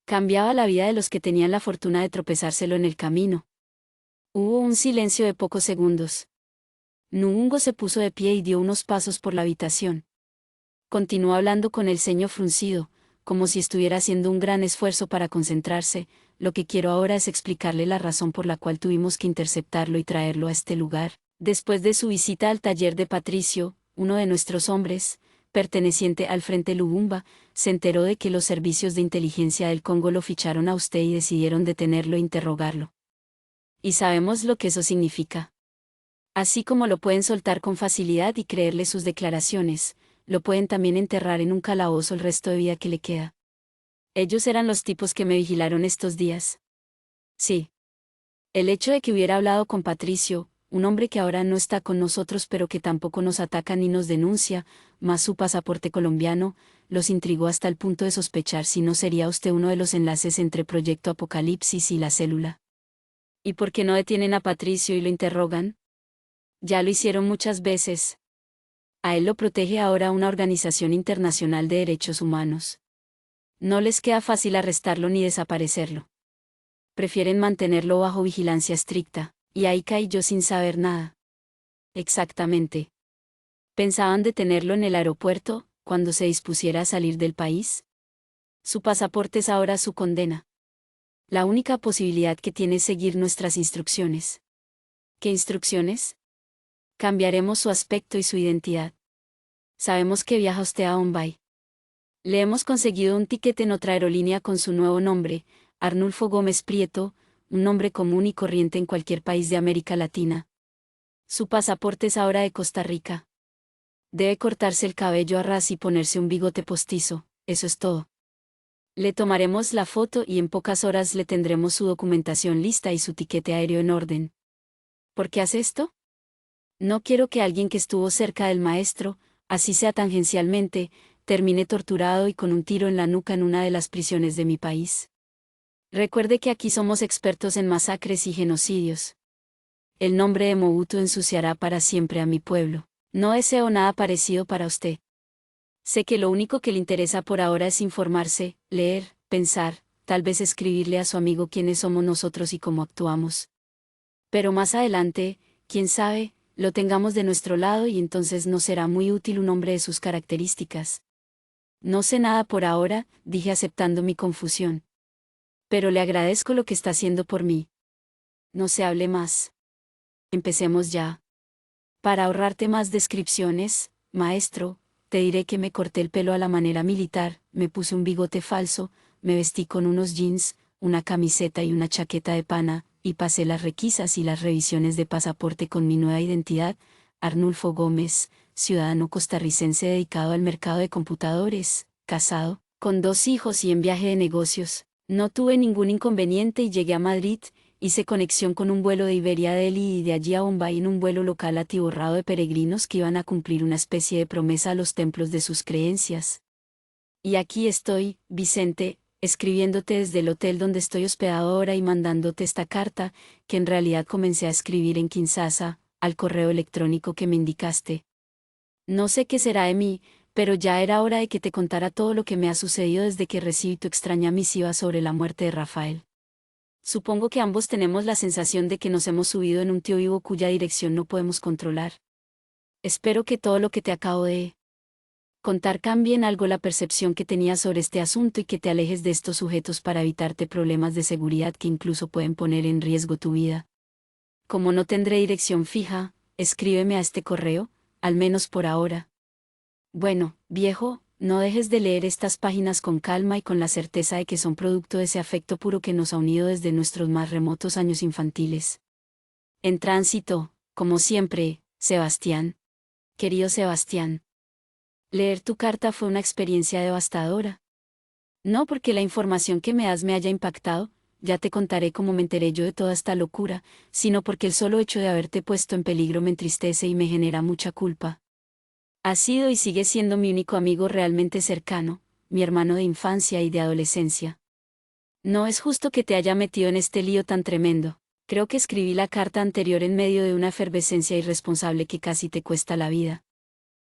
[SPEAKER 1] Cambiaba la vida de los que tenían la fortuna de tropezárselo en el camino. Hubo un silencio de pocos segundos. Nungo se puso de pie y dio unos pasos por la habitación. Continuó hablando con el ceño fruncido, como si estuviera haciendo un gran esfuerzo para concentrarse. Lo que quiero ahora es explicarle la razón por la cual tuvimos que interceptarlo y traerlo a este lugar. Después de su visita al taller de Patricio, uno de nuestros hombres, perteneciente al Frente Lubumba, se enteró de que los servicios de inteligencia del Congo lo ficharon a usted y decidieron detenerlo e interrogarlo. Y sabemos lo que eso significa. Así como lo pueden soltar con facilidad y creerle sus declaraciones, lo pueden también enterrar en un calabozo el resto de vida que le queda. Ellos eran los tipos que me vigilaron estos días. Sí. El hecho de que hubiera hablado con Patricio, un hombre que ahora no está con nosotros pero que tampoco nos ataca ni nos denuncia, más su pasaporte colombiano, los intrigó hasta el punto de sospechar si no sería usted uno de los enlaces entre Proyecto Apocalipsis y la célula. ¿Y por qué no detienen a Patricio y lo interrogan? Ya lo hicieron muchas veces. A él lo protege ahora una organización internacional de derechos humanos. No les queda fácil arrestarlo ni desaparecerlo. Prefieren mantenerlo bajo vigilancia estricta, y ahí caí yo sin saber nada. Exactamente. ¿Pensaban detenerlo en el aeropuerto, cuando se dispusiera a salir del país? Su pasaporte es ahora su condena. La única posibilidad que tiene es seguir nuestras instrucciones. ¿Qué instrucciones? Cambiaremos su aspecto y su identidad. Sabemos que viaja usted a Bombay. Le hemos conseguido un tiquete en otra aerolínea con su nuevo nombre, Arnulfo Gómez Prieto, un nombre común y corriente en cualquier país de América Latina. Su pasaporte es ahora de Costa Rica. Debe cortarse el cabello a ras y ponerse un bigote postizo, eso es todo. Le tomaremos la foto y en pocas horas le tendremos su documentación lista y su tiquete aéreo en orden. ¿Por qué hace esto? No quiero que alguien que estuvo cerca del maestro, así sea tangencialmente, termine torturado y con un tiro en la nuca en una de las prisiones de mi país. Recuerde que aquí somos expertos en masacres y genocidios. El nombre de Mobutu ensuciará para siempre a mi pueblo. No deseo nada parecido para usted. Sé que lo único que le interesa por ahora es informarse, leer, pensar, tal vez escribirle a su amigo quiénes somos nosotros y cómo actuamos. Pero más adelante, quién sabe, lo tengamos de nuestro lado y entonces nos será muy útil un hombre de sus características. No sé nada por ahora, dije aceptando mi confusión. Pero le agradezco lo que está haciendo por mí. No se hable más. Empecemos ya. Para ahorrarte más descripciones, maestro, te diré que me corté el pelo a la manera militar, me puse un bigote falso, me vestí con unos jeans, una camiseta y una chaqueta de pana, y pasé las requisas y las revisiones de pasaporte con mi nueva identidad, Arnulfo Gómez, ciudadano costarricense dedicado al mercado de computadores, casado, con 2 hijos y en viaje de negocios. No tuve ningún inconveniente y llegué a Madrid, hice conexión con un vuelo de Iberia a Delhi y de allí a Bombay en un vuelo local atiborrado de peregrinos que iban a cumplir una especie de promesa a los templos de sus creencias. Y aquí estoy, Vicente, escribiéndote desde el hotel donde estoy hospedado ahora y mandándote esta carta, que en realidad comencé a escribir en Kinshasa, al correo electrónico que me indicaste. No sé qué será de mí, pero ya era hora de que te contara todo lo que me ha sucedido desde que recibí tu extraña misiva sobre la muerte de Rafael. Supongo que ambos tenemos la sensación de que nos hemos subido en un tío vivo cuya dirección no podemos controlar. Espero que todo lo que te acabo de contar cambie en algo la percepción que tenías sobre este asunto y que te alejes de estos sujetos para evitarte problemas de seguridad que incluso pueden poner en riesgo tu vida. Como no tendré dirección fija, escríbeme a este correo, al menos por ahora. Bueno, viejo, no dejes de leer estas páginas con calma y con la certeza de que son producto de ese afecto puro que nos ha unido desde nuestros más remotos años infantiles. En tránsito, como siempre, Sebastián. Querido Sebastián. Leer tu carta fue una experiencia devastadora. No porque la información que me das me haya impactado, ya te contaré cómo me enteré yo de toda esta locura, sino porque el solo hecho de haberte puesto en peligro me entristece y me genera mucha culpa. Has sido y sigue siendo mi único amigo realmente cercano, mi hermano de infancia y de adolescencia. No es justo que te haya metido en este lío tan tremendo. Creo que escribí la carta anterior en medio de una efervescencia irresponsable que casi te cuesta la vida.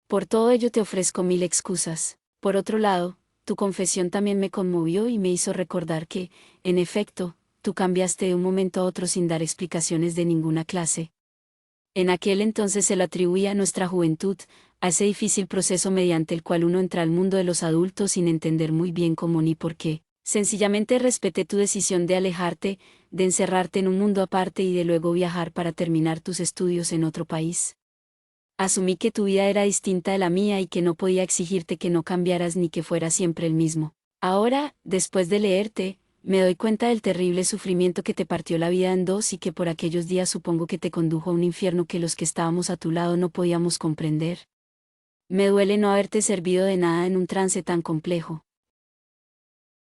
[SPEAKER 1] Por todo ello te ofrezco mil excusas. Por otro lado, tu confesión también me conmovió y me hizo recordar que, en efecto, tú cambiaste de un momento a otro sin dar explicaciones de ninguna clase. En aquel entonces se lo atribuía a nuestra juventud, a ese difícil proceso mediante el cual uno entra al mundo de los adultos sin entender muy bien cómo ni por qué. Sencillamente respeté tu decisión de alejarte, de encerrarte en un mundo aparte y de luego viajar para terminar tus estudios en otro país. Asumí que tu vida era distinta de la mía y que no podía exigirte que no cambiaras ni que fuera siempre el mismo. Ahora, después de leerte, me doy cuenta del terrible sufrimiento que te partió la vida en dos y que por aquellos días supongo que te condujo a un infierno que los que estábamos a tu lado no podíamos comprender. Me duele no haberte servido de nada en un trance tan complejo.